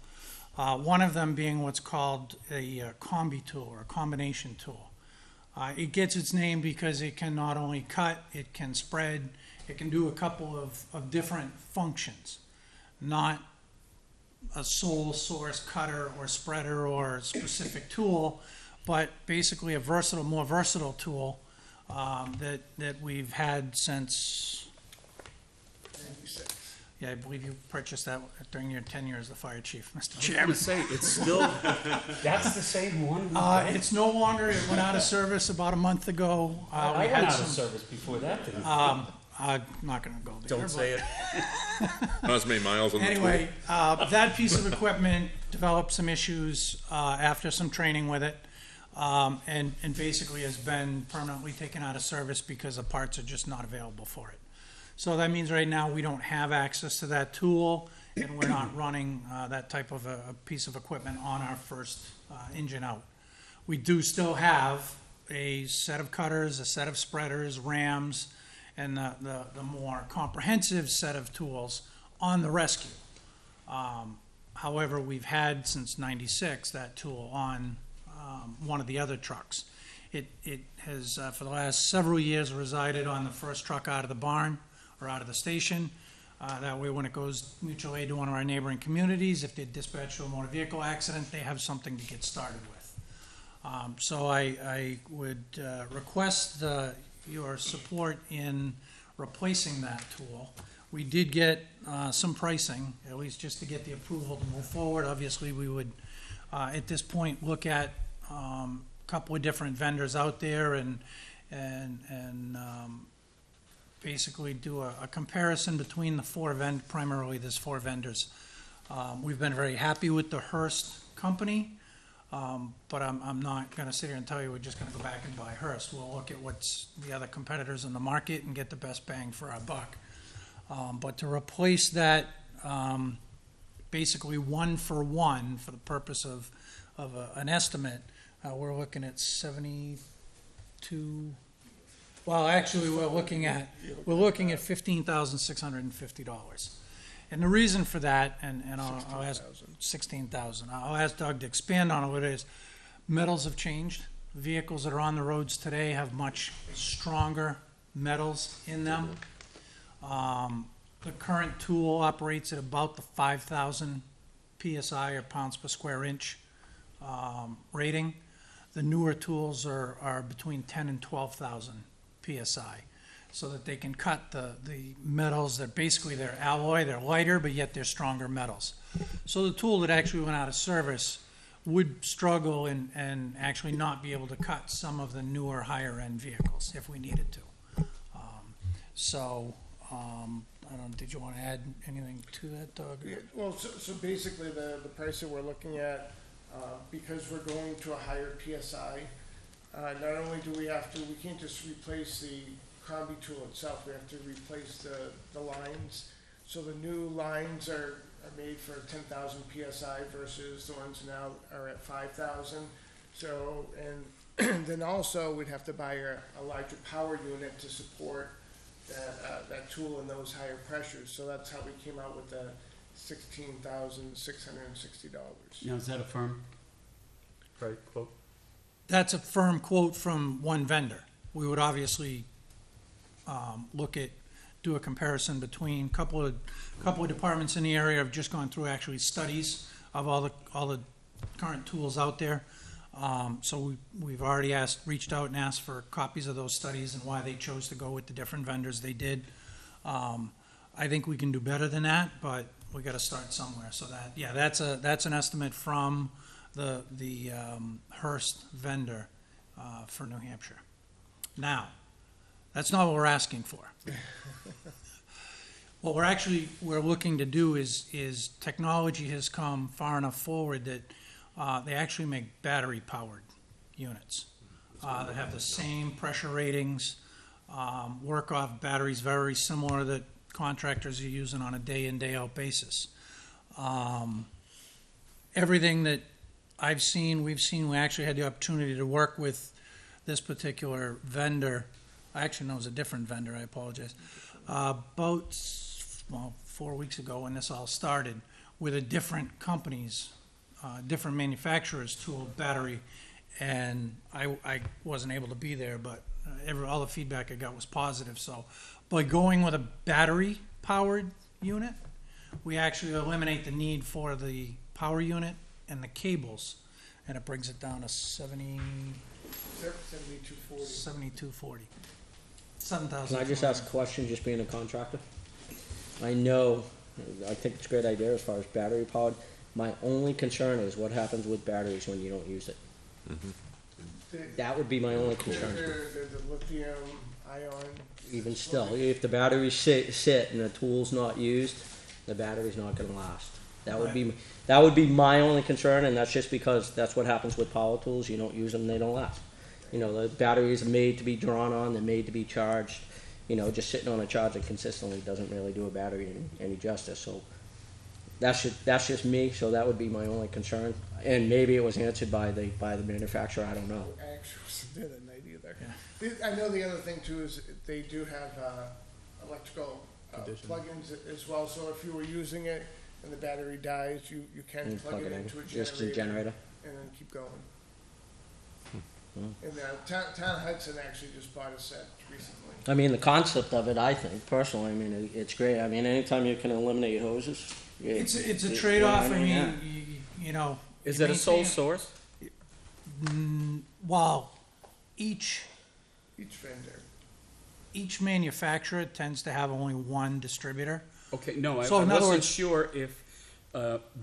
One of them being what's called a combi tool or a combination tool. It gets its name because it can not only cut, it can spread, it can do a couple of different functions, not a sole source cutter or spreader or specific tool, but basically a more versatile tool that we've had since. Yeah, I believe you purchased that during your tenure as the fire chief, Mr. I was Chairman. gonna say, it's still, that's the same one? It's no longer, it went out of service about a month ago. I We went had out of some- service before that, didn't I'm not gonna go there. Don't say it. Not as many miles on the Anyway, that piece of equipment developed some issues after some training with it, and basically has been permanently taken out of service because the parts are just not available for it. So that means right now we don't have access to that tool, and we're not running that type of a piece of equipment on our first engine out. We do still have a set of cutters, a set of spreaders, rams, and the more comprehensive set of tools on the rescue. However, we've had since '96 that tool on one of the other trucks. It has, for the last several years, resided on the first truck out of the barn or out of the station. That way, when it goes mutual aid to one of our neighboring communities, if they dispatch to a motor vehicle accident, they have something to get started with. So I would request your support in replacing that tool. We did get some pricing, at least just to get the approval to move forward. Obviously, we would, at this point, look at a couple of different vendors out there and basically do a comparison between the primarily there's four vendors. We've been very happy with the Hearst company. But I'm not gonna sit here and tell you we're just gonna go back and buy Hearst. We'll look at what's the other competitors in the market and get the best bang for our buck. But to replace that, basically one for one, for the purpose of an estimate, we're looking at 72, well, actually, we're looking at $15,650. And the reason for that, and I'll ask 16,000. I'll ask Doug to expand on it. What it is, metals have changed. Vehicles that are on the roads today have much stronger metals in them. The current tool operates at about the 5,000 PSI or pounds per square inch rating. The newer tools are between 10 and 12,000 PSI. So that they can cut the metals that basically they're alloy, they're lighter, but yet they're stronger metals. So the tool that actually went out of service would struggle and actually not be able to cut some of the newer, higher-end vehicles if we needed to. I don't know, did you want to add anything to that, Doug? Yeah, well, so basically the price that we're looking at, because we're going to a higher PSI, not only do we can't just replace the combi tool itself, we have to replace the lines. So the new lines are made for 10,000 PSI versus the ones now are at 5,000. So, and then also we'd have to buy a larger power unit to support that tool in those higher pressures. So that's how we came out with the $16,660. Now, is that a firm? Right, quote. That's a firm quote from one vendor. We would obviously do a comparison between a couple of departments in the area. Have just gone through actually studies of all the current tools out there. So we've already reached out and asked for copies of those studies and why they chose to go with the different vendors they did. I think we can do better than that, but we got to start somewhere. So that's an estimate from the Hearst vendor for New Hampshire. Now, that's not what we're asking for. What we're looking to do is technology has come far enough forward that they actually make battery-powered units that have the same pressure ratings, work off batteries very similar that contractors are using on a day-in, day-out basis. Everything that we've seen, we actually had the opportunity to work with this particular vendor. Actually, no, it was a different vendor, I apologize. About 4 weeks ago when this all started, with a different companies, different manufacturers tool battery, and I wasn't able to be there, but all the feedback I got was positive. So by going with a battery-powered unit, we actually eliminate the need for the power unit and the cables, and it brings it down to 7240. 7240. 7,000. Can I just ask a question, just being a contractor? I think it's a great idea as far as battery powered. My only concern is what happens with batteries when you don't use it. That would be my only concern. They're the lithium ion. Even still, if the batteries sit and the tool's not used, the battery's not gonna last. That would be my only concern, and that's just because that's what happens with power tools. You don't use them, they don't last. You know, the batteries are made to be drawn on, they're made to be charged. You know, just sitting on a charger consistently doesn't really do a battery any justice, so that's just me, so that would be my only concern. And maybe it was answered by the manufacturer, I don't know. I actually wasn't there that night either. I know the other thing too is they do have, electrical plugins as well, so if you were using it and the battery dies, you can And plug it into a Just a generator generator. and then keep going. And, Town Hudson actually just bought a set recently. I mean, the concept of it, I think, personally, I mean, it's great. I mean, anytime you can eliminate hoses. It's a trade-off, I yeah. mean, you know. Is you that a sole maintain- source? Well, each Each vendor. manufacturer tends to have only one distributor. Okay, no, I So in other wasn't words- sure if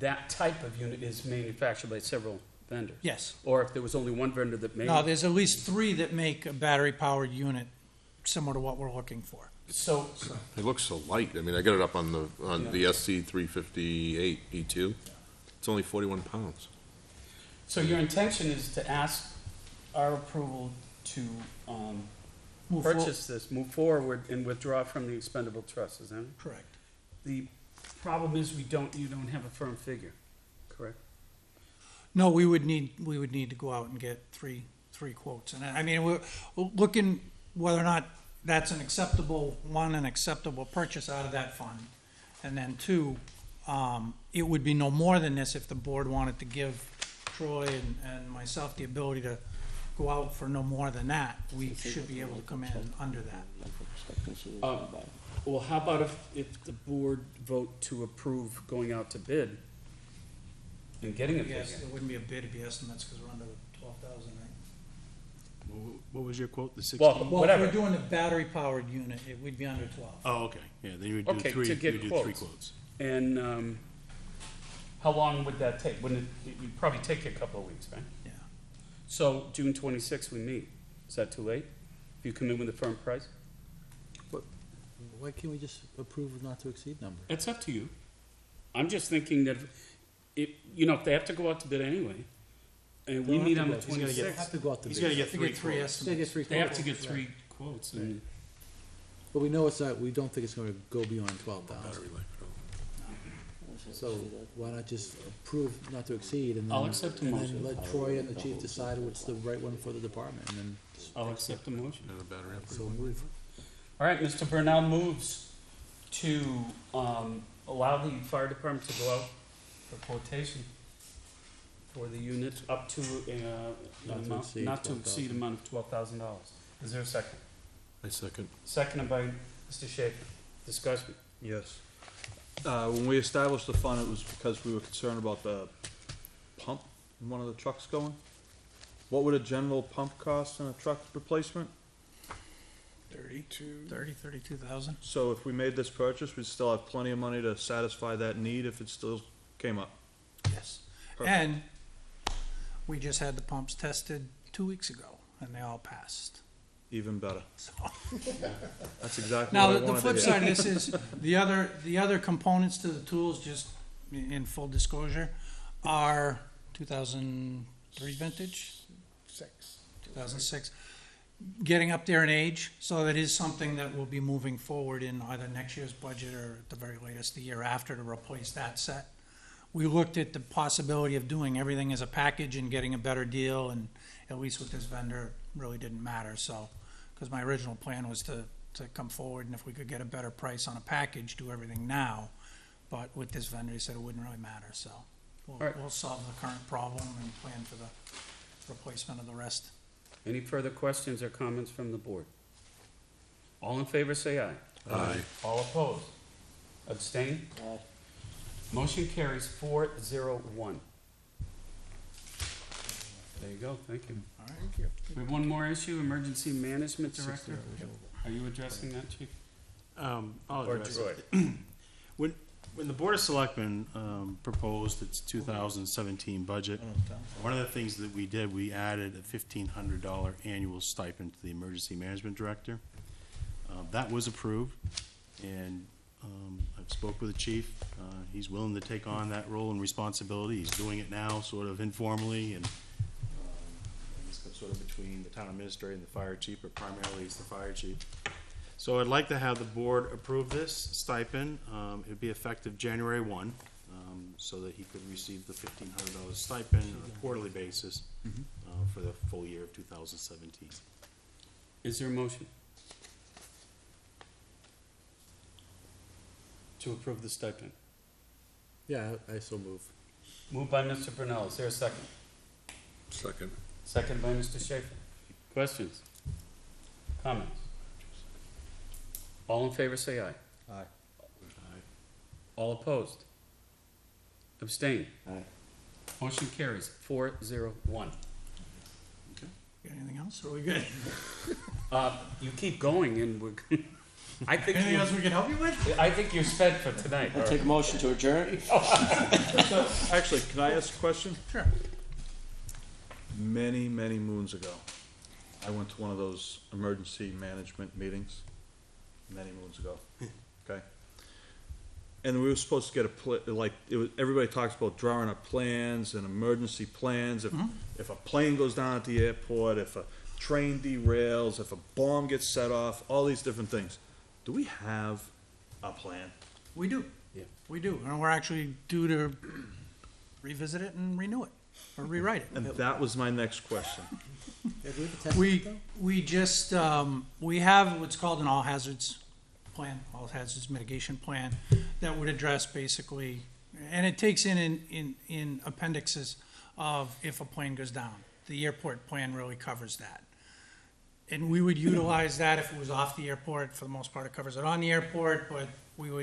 that type of unit is manufactured by several vendors. Yes. Or if there was only one vendor that made No, it. there's at least 3 that make a battery-powered unit similar to what we're looking for. So, It looks so light. I mean, I got it up on the Yeah. VSC 358 E2. It's only 41 pounds. so your intention is to ask our approval to Move for- purchase this, move forward, and withdraw from the expendable trust, is that it? Correct. The problem is you don't have a firm figure, correct? No, we would need to go out and get three quotes. And I mean, we're looking whether or not that's an acceptable purchase out of that fund. And then 2, it would be no more than this if the board wanted to give Troy and myself the ability to go out for no more than that. We should be able to come in under that. Well, how about if the board vote to approve going out to bid and getting a Yes, figure? it wouldn't be a bid, it'd be estimates because we're under 12,000, right? What was your quote, the 16? Well, Well, whatever. if we're doing a battery-powered unit, it would be under 12. Oh, okay, yeah, then you would do Okay, three, to you get would do three quotes. quotes. And how long would that take? Wouldn't it'd probably take you a couple of weeks, right? Yeah. So June 26th we meet. Is that too late? If you come in with a firm price? Why can't we just approve a not to exceed number? It's up to you. I'm just thinking that if they have to go out to bid anyway, and we They'll meet have on to the go- he's gonna 26th, Have to go out to He's bid. gonna get To three get 3 quotes. He's gonna get estimates. 3 they have to quotes. get 3 quotes. And But we know it's not, we don't think it's gonna go beyond 12,000. Battery life. So why not just approve not to exceed and then, I'll accept a and motion. then let Troy and the chief decide what's the right one for the department and then I'll accept the motion. And a battery up. so move. All right, Mr. Burnell moves to allow the fire department to go out for quotation for the unit up to not to exceed amount of $12,000. Is there a second? I second. Seconded by Mr. Schaefer. Discussion. Yes. When we established the fund, it was because we were concerned about the pump in one of the trucks going. What would a general pump cost in a truck replacement? 32,000. So if we made this purchase, we'd still have plenty of money to satisfy that need if it still came up. Yes. And we just had the pumps tested 2 weeks ago, and they all passed. Even better. So. That's exactly Now, what I the wanted flip to side hear. of this is, the other components to the tools, just in full disclosure, are 2003 vintage, 2006, getting up there in age, so that is something that will be moving forward in either next year's budget or at the very latest the year after to replace that set. We looked at the possibility of doing everything as a package and getting a better deal, and at least with this vendor, it really didn't matter, so, because my original plan was to come forward, and if we could get a better price on a package, do everything now, but with this vendor, he said it wouldn't really matter, so All right. we'll solve the current problem and plan for the replacement of the rest. Any further questions or comments from the board? All in favor, say aye. Aye. All opposed? Abstain? Motion carries 401. There you go, thank you. All right. Thank you. We have one more issue, Emergency Management Director. Are you addressing that, Chief? I'll Or address Troy? it. When the Board of Selectmen proposed its 2017 budget, one of the things that we did, we added a $1,500 annual stipend to the Emergency Management Director. That was approved, and I've spoke with the chief. He's willing to take on that role and responsibility. He's doing it now, sort of informally, and it's sort of between the town administrator and the fire chief, but primarily it's the fire chief. So I'd like to have the board approve this stipend. It'd be effective January 1, so that he could receive the $1,500 stipend on a quarterly basis for the full year of 2017. Is there a motion to approve the stipend? Yeah, I so move. Moved by Mr. Brunel. Is there a second? Second. Second by Mr. Schaefer. Questions? Comments? All in favor, say aye. Aye. All opposed? Abstain? Aye. Motion carries 4-0-1. Got anything else? Are we good? You keep going and we're, I think Anything else we can help you with? I think you're spent for tonight. I'll take a motion to adjourn. Actually, can I ask a question? Sure. Many, many moons ago, I went to one of those emergency management meetings, many moons ago, okay? And we were supposed to get everybody talks about drawing up plans and emergency plans, if a plane goes down at the airport, if a train derails, if a bomb gets set off, all these different things. Do we have a plan? We do. Yeah. We do. And we're actually due to revisit it and renew it, or rewrite it. And that was my next question. We just, we have what's called an all hazards plan, all hazards mitigation plan, that would address basically, and it takes in appendixes of if a plane goes down. The airport plan really covers that. And we would utilize that if it was off the airport. For the most part, it covers it on the airport, but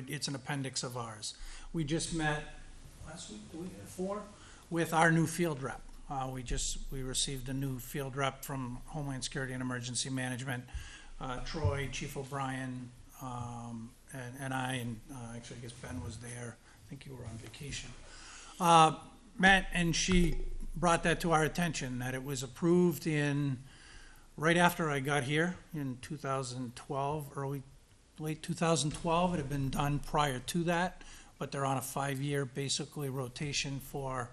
it's an appendix of ours. We just met last week, the week before, with our new field rep. We received a new field rep from Homeland Security and Emergency Management. Troy, Chief O'Brien, and actually I guess Ben was there. I think you were on vacation. Met, and she brought that to our attention, that it was approved right after I got here in 2012, late 2012. It had been done prior to that, but they're on a 5-year basically rotation for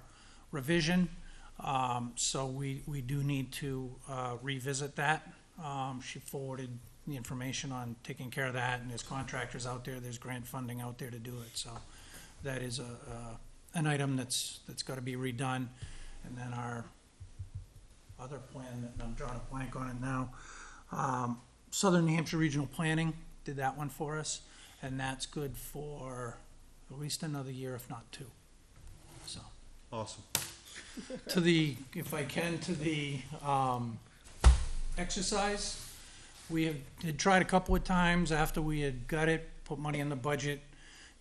revision. So we do need to revisit that. She forwarded the information on taking care of that, and there's contractors out there, there's grant funding out there to do it. So that is an item that's got to be redone. And then our other plan, that I'm drawing a blank on it now, Southern New Hampshire Regional Planning did that one for us, and that's good for at least another year, if not 2. So Awesome. if I can, to the exercise, we had tried a couple of times after we had got it, put money in the budget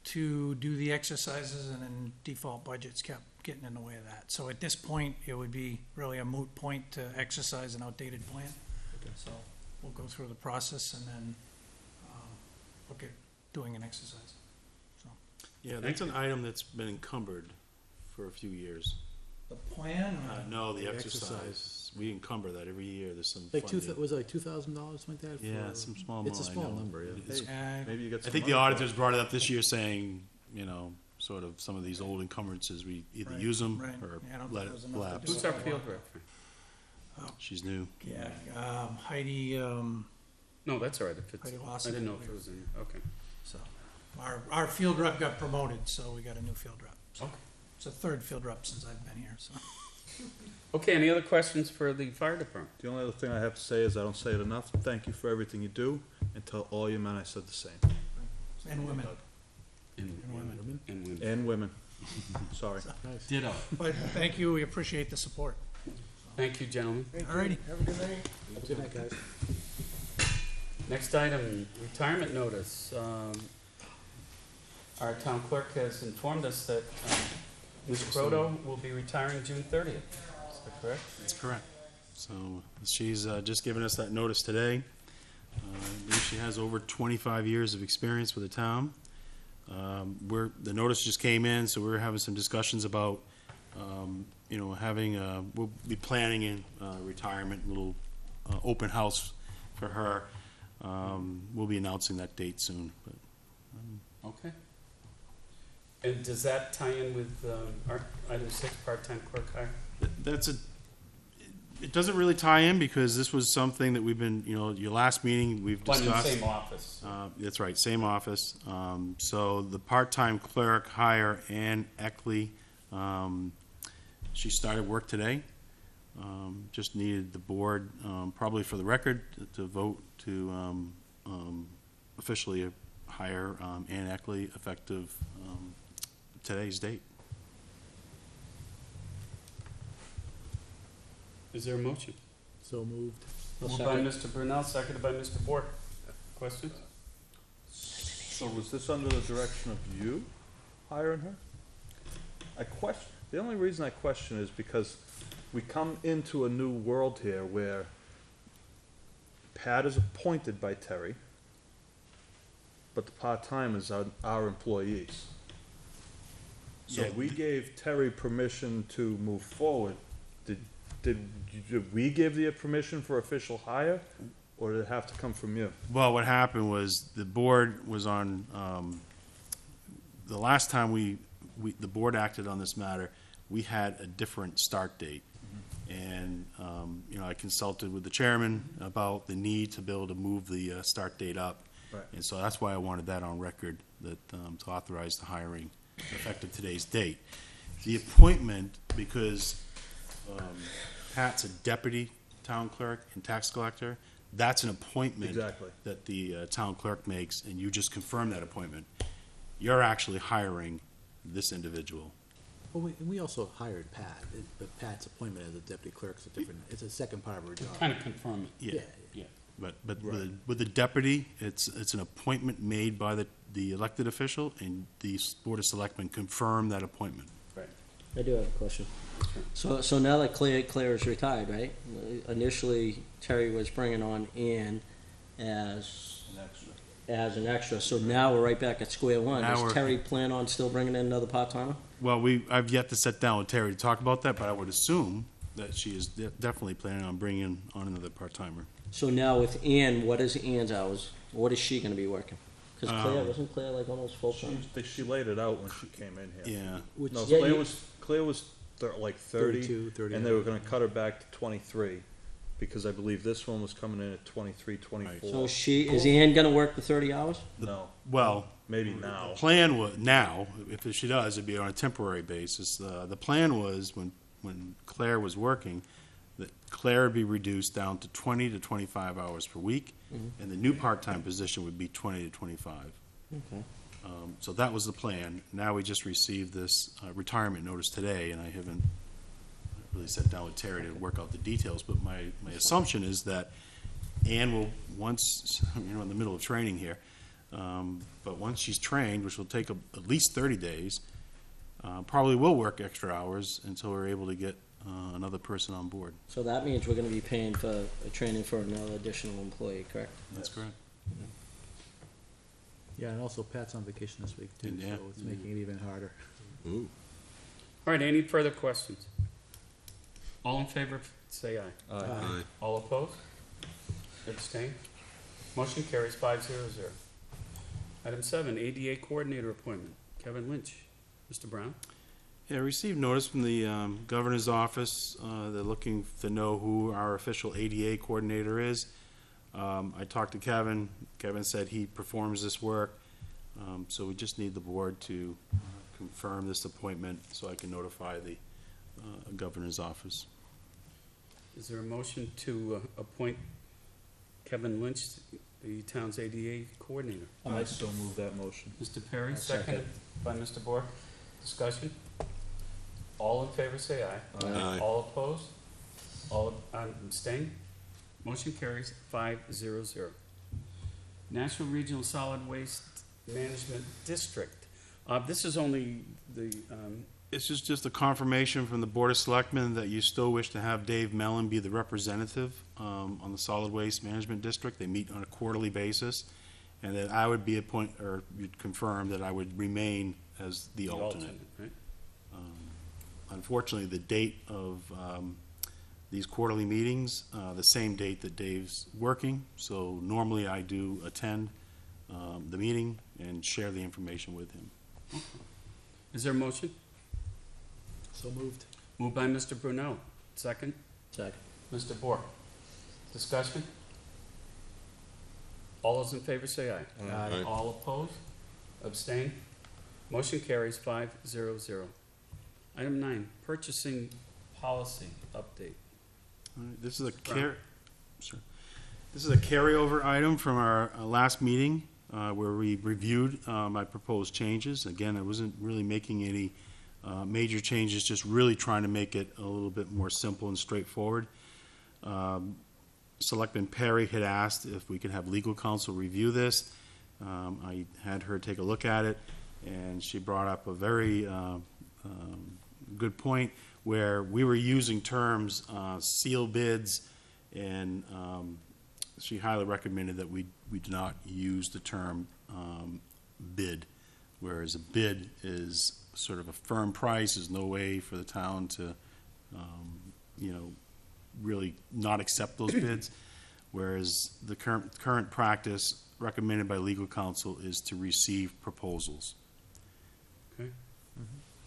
to do the exercises, and then default budgets kept getting in the way of that. So at this point, it would be really a moot point to exercise an outdated plan. So we'll go through the process and then look at doing an exercise. Yeah, that's an item that's been encumbered for a few years. The plan? No, the The exercise. We encumber that every year. There's some Like funding. was it like $2,000 like that? Yeah, some small amount. It's a I small know. number, yeah. It's- Maybe you get I some think the money for auditors brought it up this year saying, sort of some of these old encumbrances, we either Right, use them right. or Yeah, I don't let think it there's enough to lapse. do. Who's our field rep? She's new. Yeah, Heidi, No, that's all right. If it's, Heidi I Lawson. didn't know if it was in, okay. So, our field rep got promoted, so we got a new field rep. So Okay. it's the 3rd field rep since I've been here, so. Okay, any other questions for the fire department? The only other thing I have to say is, I don't say it enough, thank you for everything you do, and tell all your men I said the same. And women. And women. And women. And women. Sorry. Ditto. But thank you, we appreciate the support. Thank you, gentlemen. Thank you. Alrighty. Have a good night. Good night, guys. Next item, retirement notice. Our town clerk has informed us that Ms. Croto will be retiring June 30th. Is that correct? That's correct. So she's just given us that notice today. I believe she has over 25 years of experience with the town. The notice just came in, so we're having some discussions about, we'll be planning in retirement, little open house for her. We'll be announcing that date soon, but. Okay. And does that tie in with our item 6, part-time clerk hire? It doesn't really tie in because this was something that we've been, your last meeting, we've One in the discussed. same office. That's right, same office. So the part-time clerk hire, Ann Eckley, she started work today. Just needed the board, probably for the record, to vote to officially hire Ann Eckley effective today's date. Is there a motion? So moved. Moved by Mr. Brunel, seconded by Mr. Bork. Questions? So was this under the direction of you hiring her? The only reason I question is because we come into a new world here where Pat is appointed by Terry, but the part-time is our employees. So Yeah. we gave Terry permission to move forward. Did we give the permission for official hire, or did it have to come from you? Well, what happened was the board was on, the last time the board acted on this matter, we had a different start date. And, I consulted with the chairman about the need to be able to move the start date up. Right. And so that's why I wanted that on record, that, to authorize the hiring effective today's date. The appointment, because Pat's a deputy town clerk and tax collector, that's an appointment Exactly. that the town clerk makes, and you just confirm that appointment. You're actually hiring this individual. Well, we also hired Pat, but Pat's appointment as a deputy clerk's a different, it's a second part of her job. Kind of confirm it. Yeah. Yeah. But Right. with the deputy, it's an appointment made by the elected official, and the Board of Selectmen confirm that appointment. Right. I do have a question. So now that Claire is retired, right? Initially, Terry was bringing on Ann as an extra, so now we're right back at square one. Now Does we're- Terry plan on still bringing in another part-timer? Well, I've yet to sit down with Terry to talk about that, but I would assume that she is definitely planning on bringing on another part-timer. So now with Ann, what is Ann's hours? What is she gonna be working? Because Claire, Um, wasn't Claire like almost full-time? She laid it out when she came in here. Yeah. Which, No, Yeah, Claire was like 30, 32, 30. and they were gonna cut her back to 23, because I believe this one was coming in at 23, 24. So is Ann gonna work the 30 hours? No, Well, maybe now. plan was, now, if she does, it'd be on a temporary basis. The plan was, when Claire was working, that Claire would be reduced down to 20 to 25 hours per week, and the new part-time position would be 20 to 25. Okay. So that was the plan. Now we just received this retirement notice today, and I haven't really sat down with Terry to work out the details, but my assumption is that Ann will, once, in the middle of training here, but once she's trained, which will take at least 30 days, probably will work extra hours until we're able to get another person on board. So that means we're gonna be paying for a training for another additional employee, correct? That's correct. Yeah, and also Pat's on vacation this week too, Yeah. so it's making it even harder. Ooh. All right, any further questions? All in favor, say aye. Aye. All opposed? Abstain? Motion carries 500. Item 7, ADA Coordinator Appointment. Kevin Lynch. Mr. Brown? Yeah, I received notice from the governor's office. They're looking to know who our official ADA coordinator is. I talked to Kevin. Kevin said he performs this work. So we just need the board to confirm this appointment so I can notify the governor's office. Is there a motion to appoint Kevin Lynch, the town's ADA Coordinator? I so move that motion. Mr. Perry, second. seconded by Mr. Bork. Discussion? All in favor, say aye. Aye. All opposed? All abstain? Motion carries 500. National Regional Solid Waste Management District. This is only the, This is just a confirmation from the Board of Selectmen that you still wish to have Dave Mellon be the representative on the Solid Waste Management District. They meet on a quarterly basis, and that I would be you'd confirm that I would remain as the alternate. right? Unfortunately, the date of these quarterly meetings, the same date that Dave's working. So normally I do attend the meeting and share the information with him. Is there a motion? So moved. Moved by Mr. Brunel. Second? Second. Mr. Bork. Discussion? All those in favor say aye. Aye. All opposed? Abstain? Motion carries 5-0-0. Item 9, purchasing policy update. All right, this is a Brown. This is a carryover item from our last meeting, where we reviewed my proposed changes. Again, I wasn't really making any major changes, just really trying to make it a little bit more simple and straightforward. Selectman Perry had asked if we could have legal counsel review this. I had her take a look at it, and she brought up a very good point where we were using terms, seal bids, and she highly recommended that we do not use the term bid, whereas a bid is sort of a firm price. There's no way for the town to, really not accept those bids, whereas the current practice recommended by legal counsel is to receive proposals. Okay.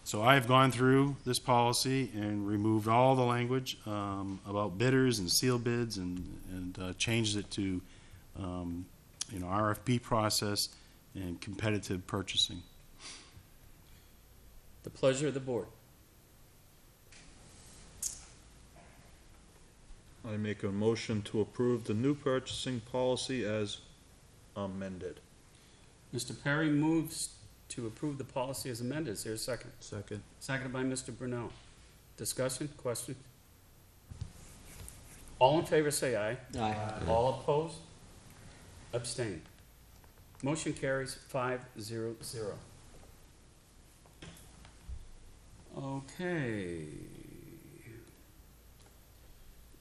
So I have gone through this policy and removed all the language about bidders and seal bids and changed it to, RFP process and competitive purchasing. The pleasure of the board. I make a motion to approve the new purchasing policy as amended. Mr. Perry moves to approve the policy as amended. Is there a second? Second. Seconded by Mr. Brunel. Discussion, question? All in favor say aye. Aye. All opposed? Abstain. Motion carries 5-0-0. Okay.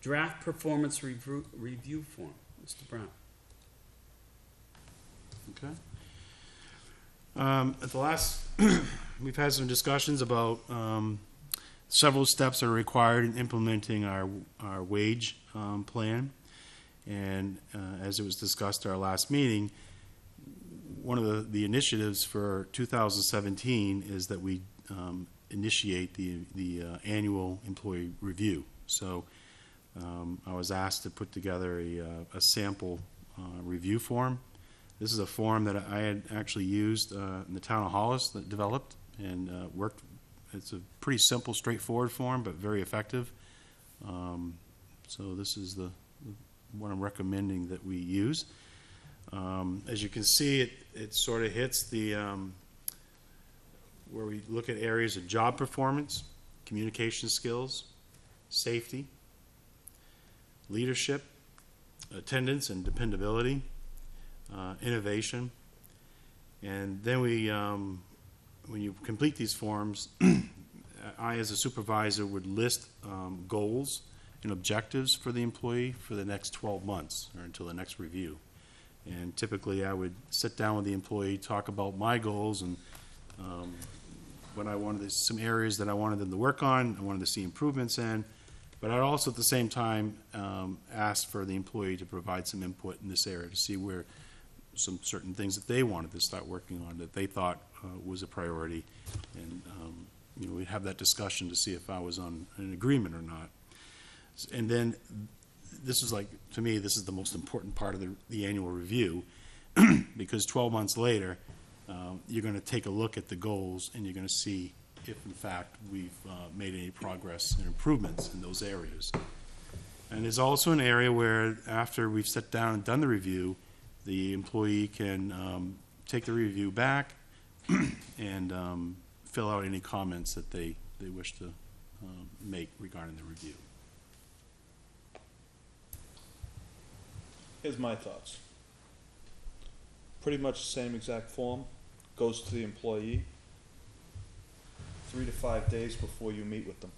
Draft performance review form, Mr. Brown. Okay. At the last, we've had some discussions about several steps that are required in implementing our wage plan. And as it was discussed at our last meeting, one of the initiatives for 2017 is that we initiate the annual employee review. So I was asked to put together a sample review form. This is a form that I had actually used in the town of Hollis that developed and worked. It's a pretty simple, straightforward form, but very effective. So this is what I'm recommending that we use. As you can see, it sort of hits the where we look at areas of job performance, communication skills, safety, leadership, attendance and dependability, innovation. And then when you complete these forms, I as a supervisor would list goals and objectives for the employee for the next 12 months or until the next review. And typically I would sit down with the employee, talk about my goals and what I wanted, some areas that I wanted them to work on, I wanted to see improvements in. But I'd also at the same time ask for the employee to provide some input in this area to see where some certain things that they wanted to start working on that they thought was a priority. And we'd have that discussion to see if I was on an agreement or not. And then this is like, to me, this is the most important part of the annual review because 12 months later, you're going to take a look at the goals and you're going to see if in fact we've made any progress and improvements in those areas. And there's also an area where after we've sat down and done the review, the employee can take the review back and fill out any comments that they wish to make regarding the review. Here's my thoughts. Pretty much the same exact form, goes to the employee 3 to 5 days before you meet with them.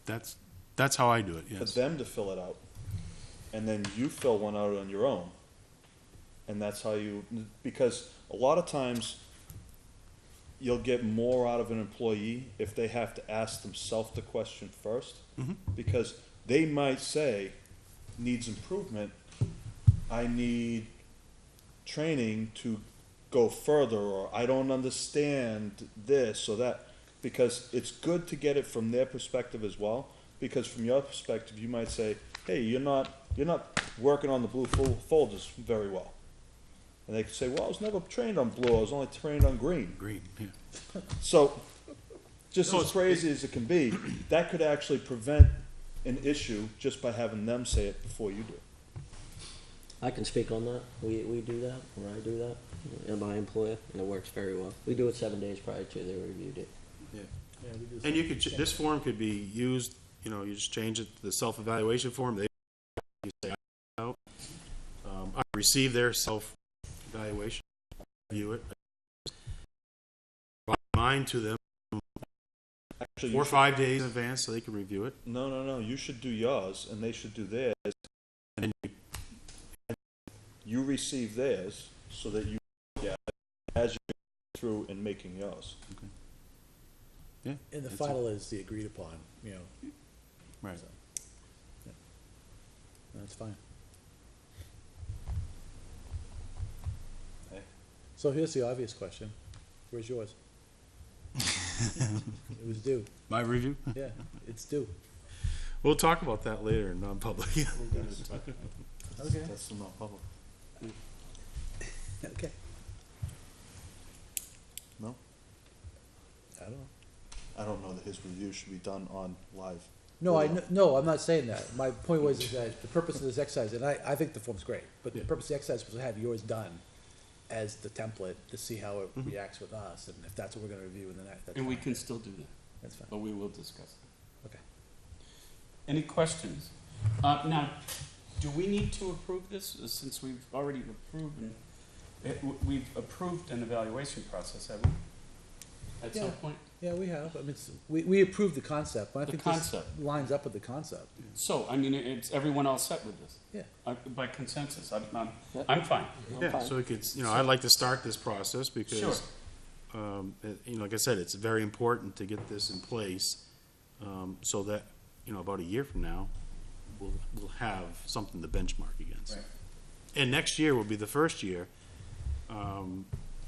That's how I do it, For yes. them to fill it out. And then you fill one out on your own. And that's how because a lot of times you'll get more out of an employee if they have to ask themselves the question first. Mhm. Because they might say, needs improvement, I need training to go further, or I don't understand this or that, because it's good to get it from their perspective as well, because from your perspective, you might say, hey, you're not working on the blue folders very well. And they could say, well, I was never trained on blue, I was only trained on green. Green, yeah. So, just No, as it's- crazy as it can be, that could actually prevent an issue just by having them say it before you do it. I can speak on that. We do that, or I do that, in my employer, and it works very well. We do it 7 days prior to they reviewed it. And you could, this form could be used, you know, you just change it to the self-evaluation form. They, you say, I receive their self-evaluation, review it. Provide mine to them Actually, 4 or 5 days in advance so they can review it. No, you should do yours, and they should do theirs. And then You receive theirs, so that you, yeah, as you go through and making yours. yeah, And the that's final is the agreed upon, you know, it. Right. so. Yeah. That's fine. Hey. So here's the obvious question. Where's yours? It was due. My review? Yeah, it's due. We'll talk about that later in non-public. Okay. That's not public. Okay. No? I don't know. I don't know that his review should be done on live. No, no, I'm not saying that. My point was is that the purpose of this exercise, and I think the form's great, but the Yeah. purpose of the exercise was to have yours done as the template to see how it reacts with us, and if that's what we're gonna review in the next, that's And we fine. can still do that, That's fine. but we will discuss it. Okay. Any questions? Now, do we need to approve this, since we've already approved, we've approved an evaluation process, haven't we? At some Yeah. point? Yeah, we have. I mean, we approved the concept, but I The think this concept. lines up with the concept. So, I mean, it's everyone all set with this? Yeah. By consensus, I'm fine. Yeah, so we could, you know, I'd like to start this process because, Sure. you know, like I said, it's very important to get this in place, so that, you know, about a year from now, we'll have something to benchmark against. Right. And next year will be the first year,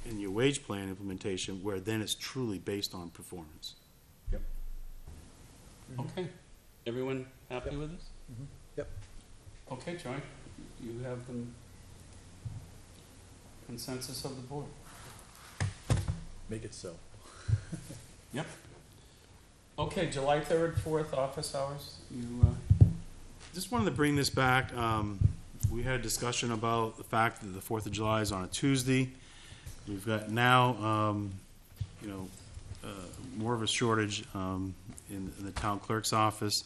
in your wage plan implementation, where then it's truly based on performance. Okay, everyone happy with this? Yep. Okay, Joy, you have the consensus of the board. Make it so. Yep. Okay, July 3rd, 4th, office hours, you, Just wanted to bring this back. We had a discussion about the fact that the 4th of July is on a Tuesday. We've got now, you know, more of a shortage in the town clerk's office.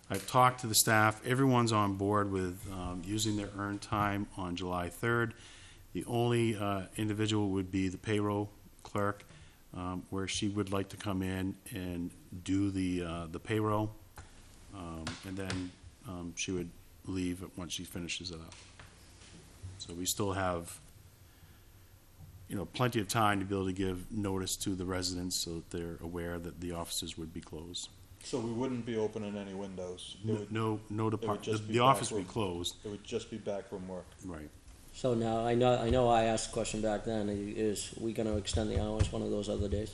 I've talked to the staff. Everyone's on board with using their earned time on July 3rd. The only individual would be the payroll clerk, where she would like to come in and do the payroll, and then she would leave once she finishes it up. So we still have, you know, plenty of time to be able to give notice to the residents so that they're aware that the offices would be closed. So we wouldn't be opening any windows. It would, No department, just be the office would be backroom. closed, it would just be backroom work. right. So now, I know I asked the question back then, is we gonna extend the hours one of those other days?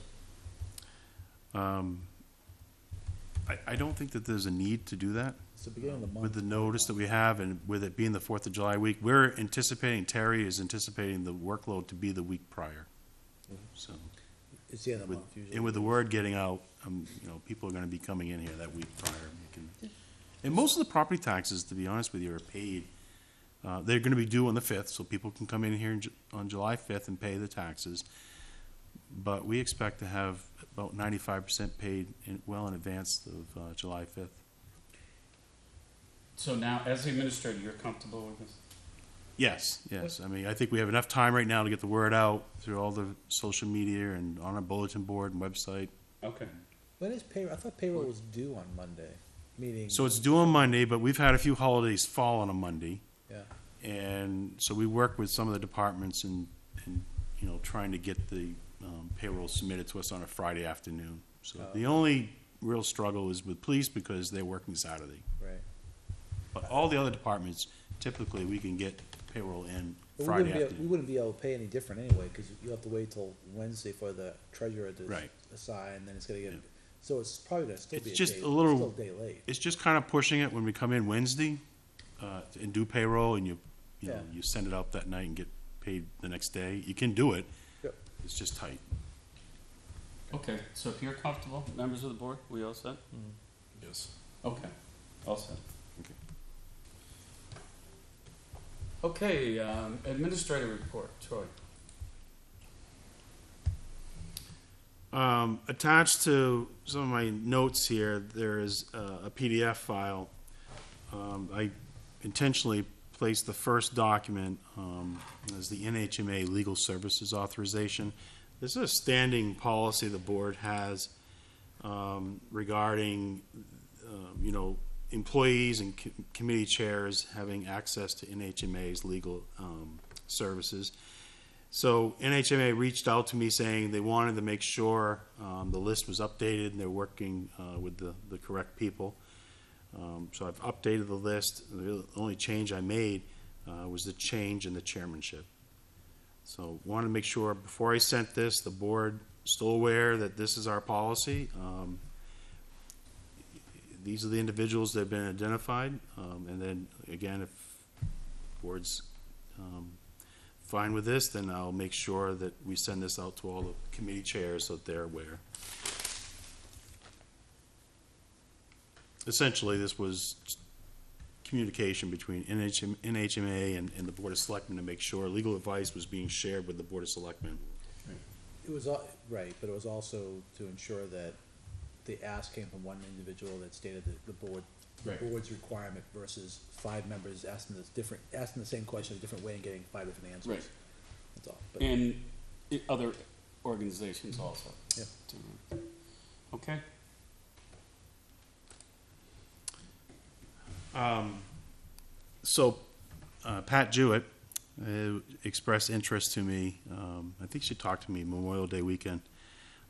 I don't think that there's a need to do that. It's the beginning of the month. With the notice that we have and with it being the 4th of July week, we're anticipating, Terry is anticipating the workload to be the week prior. So, It's the end of the with, month usually. and with the word getting out, you know, people are gonna be coming in here that week prior. And most of the property taxes, to be honest with you, are paid, they're gonna be due on the 5th, so people can come in here on July 5th and pay the taxes. But we expect to have about 95% paid well in advance of July 5th. so now, as the administrator, you're comfortable with this? Yes. I mean, I think we have enough time right now to get the word out through all the social media and on our bulletin board and website. Okay. When is payroll? I thought payroll was due on Monday, meaning. So it's due on Monday, but we've had a few holidays fall on a Monday. Yeah. And so we work with some of the departments and you know, trying to get the payroll submitted to us on a Friday afternoon. So the only real struggle is with police because they're working Saturday. Right. But all the other departments, typically, we can get payroll in But Friday we afternoon. wouldn't be able to pay any different anyway, cause you have to wait till Wednesday for the treasurer to Right. assign, then it's gonna get, Yeah. so it's probably gonna still It's be a day, just a still little- a day late. It's just kind of pushing it when we come in Wednesday, and do payroll, and you know, Yeah. you send it out that night and get paid the next day. You can do it. Yep. It's just tight. Okay, so if you're comfortable, members of the board, we all set? Yes. Okay, all set. Okay. Okay, administrative report, Troy. Attached to some of my notes here, there is a PDF file. I intentionally placed the first document as the NHMA Legal Services Authorization. This is a standing policy the board has regarding, employees and committee chairs having access to NHMA's legal services. So NHMA reached out to me saying they wanted to make sure the list was updated and they're working with the correct people. So I've updated the list. The only change I made was the change in the chairmanship. So wanted to make sure before I sent this, the board still aware that this is our policy. These are the individuals that have been identified. And then again, if board's fine with this, then I'll make sure that we send this out to all the committee chairs so that they're aware. Essentially, this was communication between NHMA and the Board of Selectmen to make sure legal advice was being shared with the Board of Selectmen. It was, right, but it was also to ensure that the ask came from one individual that stated that the board's requirement versus 5 members asking the same question a different way and getting 5 different answers. Right. That's all. But And other organizations also. Yeah. Okay, So, Pat Jewett expressed interest to me, I think she talked to me Memorial Day weekend,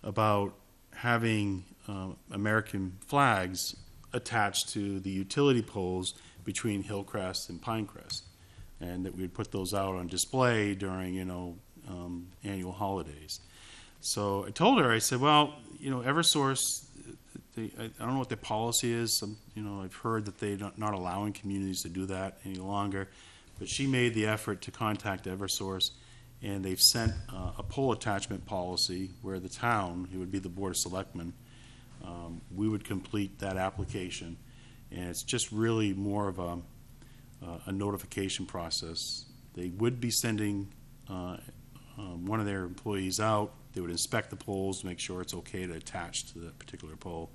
about having American flags attached to the utility poles between Hillcrest and Pinecrest, and that we'd put those out on display during, annual holidays. So I told her, I said, well, Eversource, I don't know what their policy is. I've heard that they're not allowing communities to do that any longer. But she made the effort to contact Eversource, and they've sent a pole attachment policy where the town, it would be the Board of Selectmen, we would complete that application. And it's just really more of a notification process. They would be sending one of their employees out. They would inspect the poles to make sure it's okay to attach to that particular pole.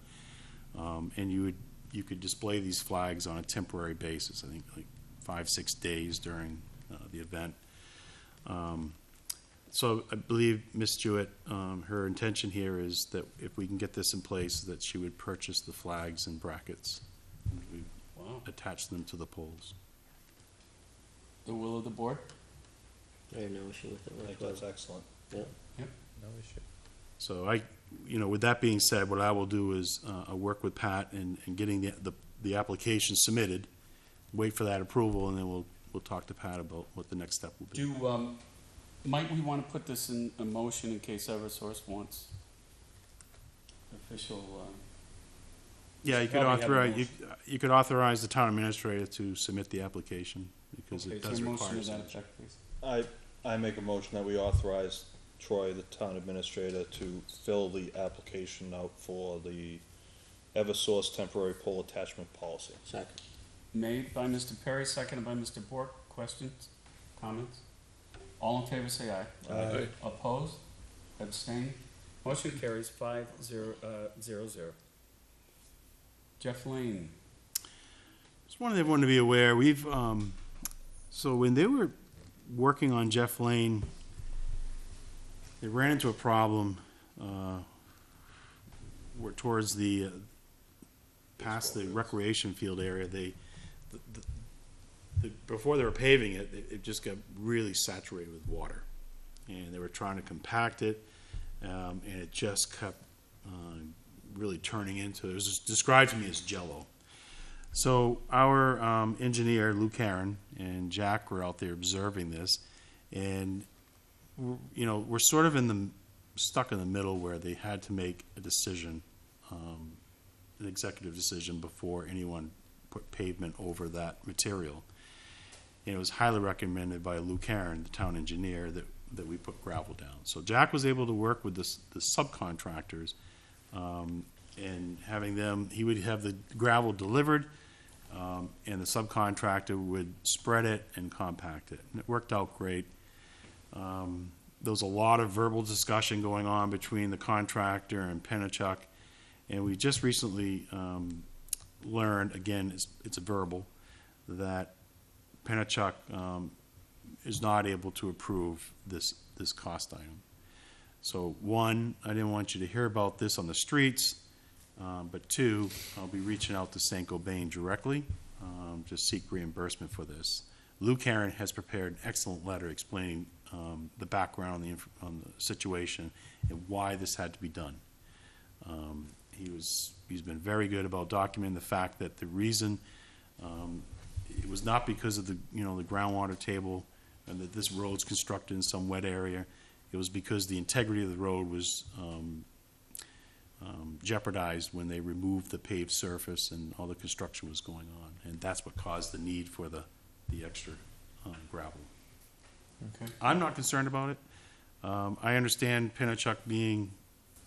And you could display these flags on a temporary basis, I think like 5-6 days during the event. So I believe Ms. Jewett, her intention here is that if we can get this in place, that she would purchase the flags and brackets. And we wow. attach them to the poles. The will of the board? I have no issue with it. I think that's excellent. no issue. So with that being said, what I will do is I'll work with Pat in getting the application submitted, wait for that approval, and then we'll talk to Pat about what the next step will be. Might we want to put this in a motion in case Eversource wants official, Yeah, you could Probably have a authorize, motion. you could authorize the town administrator to submit the application, because okay, it so does a require motion to that signature. effect, please. I make a motion that we authorize Troy, the town administrator, to fill the application out for the Eversource temporary pole attachment policy. Second. Made by Mr. Perry, seconded by Mr. Bork. Questions, comments? All in favor, say aye. Aye. Opposed? Abstained? Motion carries 5-0. Jeff Lane. Just wanted everyone to be aware, so when they were working on Jeff Lane, they ran into a problem, towards the, past the recreation field area. Before they were paving it, it just got really saturated with water. And they were trying to compact it, and it just kept really turning into, it was described to me as jello. So our engineer, Lou Karen, and Jack were out there observing this, and we're sort of stuck in the middle where they had to make a decision, an executive decision before anyone put pavement over that material. And it was highly recommended by Lou Karen, the town engineer, that we put gravel down. So Jack was able to work with the subcontractors, and having them, he would have the gravel delivered, and the subcontractor would spread it and compact it. And it worked out great. There was a lot of verbal discussion going on between the contractor and Penachuk, and we just recently learned, again, it's a verbal, that Penachuk is not able to approve this cost item. So one, I didn't want you to hear about this on the streets, but two, I'll be reaching out to St. Gobain directly to seek reimbursement for this. Lou Karen has prepared an excellent letter explaining the background on the situation and why this had to be done. He's been very good about documenting the fact that the reason it was not because of the groundwater table and that this road's constructed in some wet area. It was because the integrity of the road was jeopardized when they removed the paved surface and all the construction was going on, and that's what caused the need for the extra gravel. Okay. I'm not concerned about it. I understand Penachuk being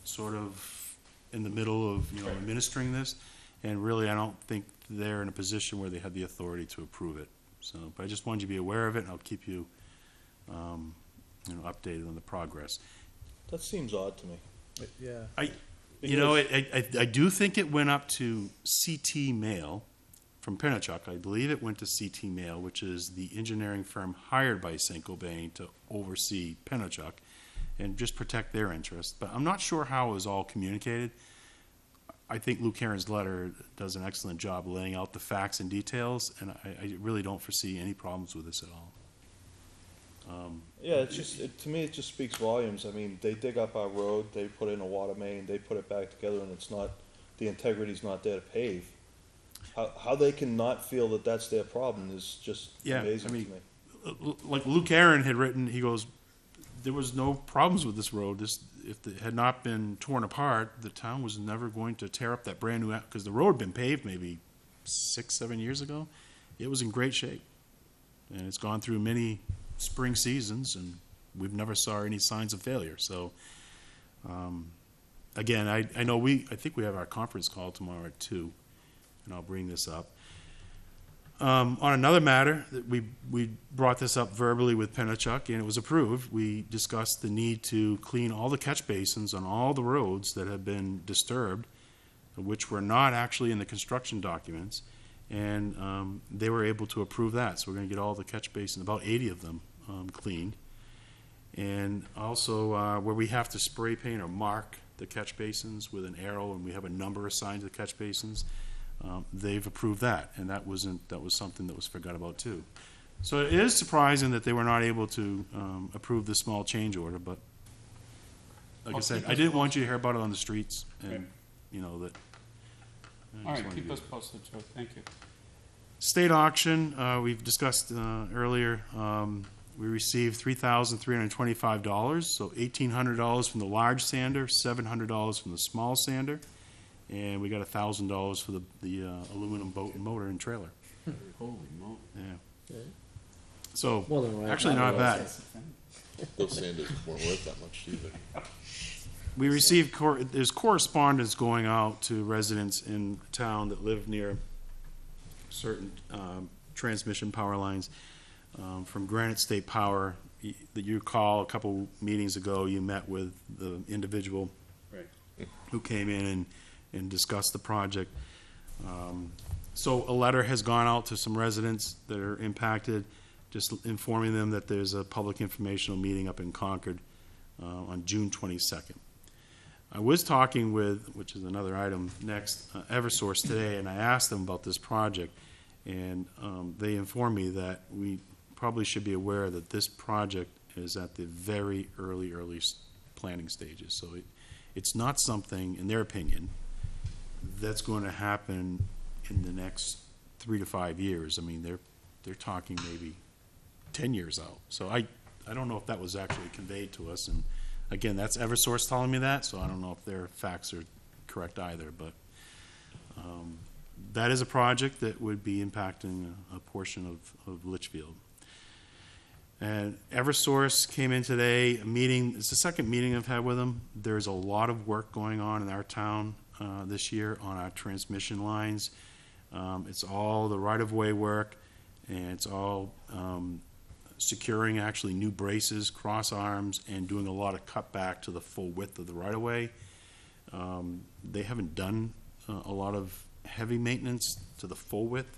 sort of in the middle of administering this, and really I don't think they're in a position where they have the authority to approve it. So, but I just wanted you to be aware of it, and I'll keep you, updated on the progress. That seems odd to me. Yeah. I do think it went up to CT Mail from Penachuk. I believe it went to CT Mail, which is the engineering firm hired by St. Gobain to oversee Penachuk and just protect their interests. But I'm not sure how it was all communicated. I think Lou Karen's letter does an excellent job laying out the facts and details, and I really don't foresee any problems with this at all. Yeah, to me, it just speaks volumes. I mean, they dig up our road, they put in a water main, they put it back together, and the integrity's not there to pave. How they can not feel that that's their problem is just amazing to me. Like Lou Karen had written, he goes, there was no problems with this road. If it had not been torn apart, the town was never going to tear up that brand new, because the road had been paved maybe 6-7 years ago. It was in great shape, and it's gone through many spring seasons, and we've never saw any signs of failure. So, again, I know I think we have our conference call tomorrow at 2, and I'll bring this up. On another matter, that we brought this up verbally with Penachuk, and it was approved. We discussed the need to clean all the catch basins on all the roads that have been disturbed, which were not actually in the construction documents, and they were able to approve that. So we're going to get all the catch basins, about 80 of them, cleaned. And also where we have to spray paint or mark the catch basins with an arrow, and we have a number assigned to the catch basins, they've approved that, and that was something that was forgot about too. So it is surprising that they were not able to approve this small change order, but like I said, I didn't want you to hear about it on the streets, and that. All right, keep us posted, Joe. Thank you. State auction, we've discussed earlier. We received $3,325, so $1,800 from the large sander, $700 from the small sander, and we got $1,000 for the aluminum boat and motor and trailer. Holy moly. Yeah. So More than right. actually not bad. Those sanders weren't worth that much either. We received there's correspondence going out to residents in town that live near certain transmission power lines from Granite State Power. That you recall a couple meetings ago, you met with the individual who came in and discussed the project. So a letter has gone out to some residents that are impacted, just informing them that there's a public informational meeting up in Concord on June 22nd. I was talking with, which is another item next, Eversource today, and I asked them about this project, and they informed me that we probably should be aware that this project is at the very early planning stages. So it's not something, in their opinion, that's going to happen in the next 3 to 5 years. I mean, they're talking maybe 10 years out. So I don't know if that was actually conveyed to us, and again, that's Eversource telling me that, so I don't know if their facts are correct either, but that is a project that would be impacting a portion of Litchfield. And Eversource came in today, a meeting, it's the second meeting I've had with them. There's a lot of work going on in our town this year on our transmission lines. It's all the right-of-way work, and it's all securing actually new braces, cross arms, and doing a lot of cutback to the full width of the right-of-way. They haven't done a lot of heavy maintenance to the full width.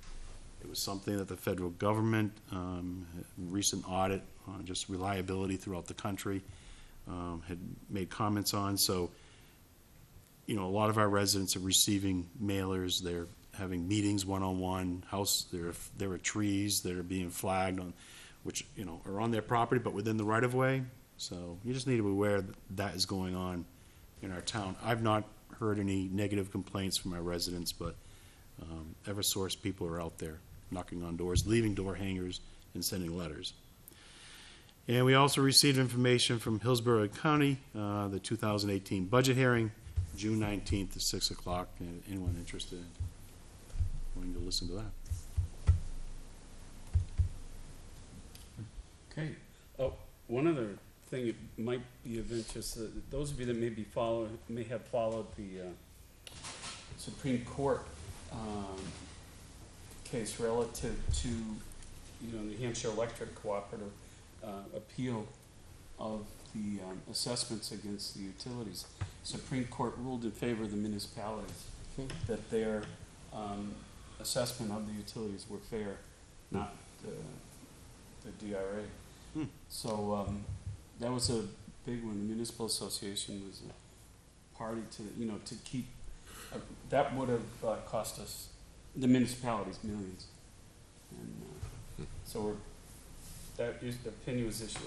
It was something that the federal government, recent audit on just reliability throughout the country, had made comments on. So, you know, a lot of our residents are receiving mailers. They're having meetings one-on-one. There are trees that are being flagged on, which, you know, are on their property but within the right-of-way. So you just need to be aware that that is going on in our town. I've not heard any negative complaints from our residents, but Eversource people are out there knocking on doors, leaving door hangers, and sending letters. And we also received information from Hillsborough County, the 2018 budget hearing, June 19th at 6 o'clock. Anyone interested in wanting to listen to that? Okay. Oh, one other thing it might be of interest, those of you that may have followed the Supreme Court case relative to, you know, New Hampshire Electric Cooperative appeal of the assessments against the utilities. Supreme Court ruled in favor of the municipalities that their assessment of the utilities were fair, not the DRA. So that was a big one. The Municipal Association was a party to, you know, to keep, that would have cost us, the municipalities, millions. And so the opinion was issued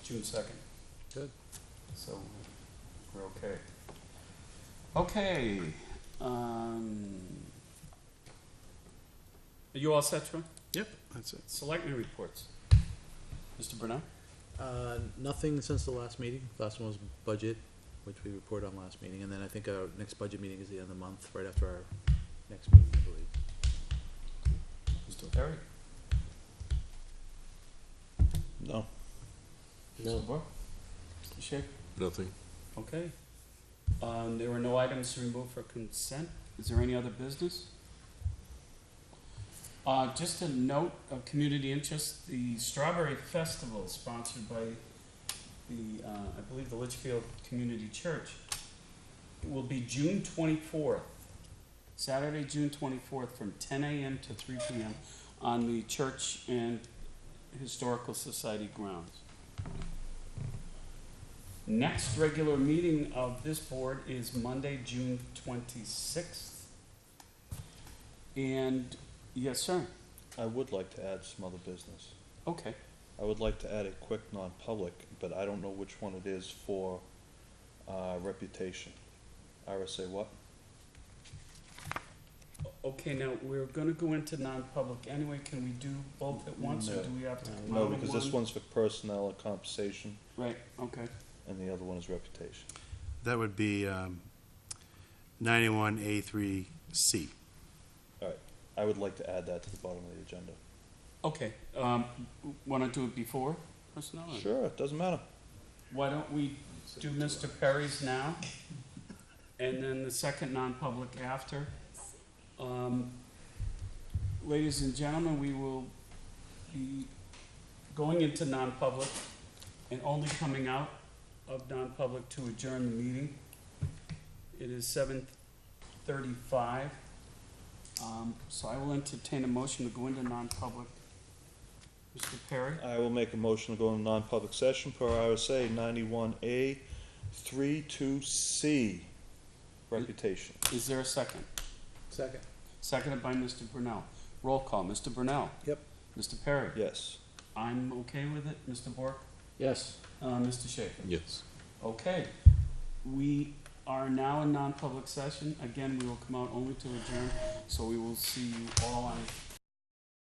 June 2nd. Good. So we're okay. Okay. Are you all set, Troy? Yep, that's it. Selectmen reports. Mr. Burnell? Nothing since the last meeting. Last one was budget, which we reported on last meeting, and then I think our next budget meeting is the end of the month, right after our next meeting, I believe. Mr. Perry? No. No. Mr. Schaefer? Nothing. Okay. There were no items removed for consent. Is there any other business? Just a note of community interest, the Strawberry Festival sponsored by the, I believe the Litchfield Community Church, will be June 24th, Saturday, June 24th from 10 a.m. to 3 p.m. on the Church and Historical Society grounds. Next regular meeting of this board is Monday, June 26th. And, yes, sir. I would like to add some other business. Okay. I would like to add a quick non-public, but I don't know which one it is for reputation. RSA what? Okay, now, we're gonna go into non-public anyway. Can we do both at once, or No. do we have to come No, out of because this one? one's for personnel and compensation, Right, okay. and the other one is reputation. That would be 91A3C. All right, I would like to add that to the bottom of the agenda. Okay, wanna do it before personnel? or- Sure, it doesn't matter. Why don't we do Mr. Perry's now, and then the second non-public after? Ladies and gentlemen, we will be going into non-public and only coming out of non-public to adjourn the meeting. It is 7:35. So I will entertain a motion to go into non-public. Mr. Perry? I will make a motion to go into non-public session per RSA 91A 32C, reputation. Is there a second? Second. Seconded by Mr. Brunel. Roll call, Mr. Brunel. Yep. Mr. Perry. Yes. I'm okay with it, Mr. Bork. Yes. Mr. Schaefer. Yes. Okay. We are now in non-public session. Again, we will come out only to adjourn, so we will see you all on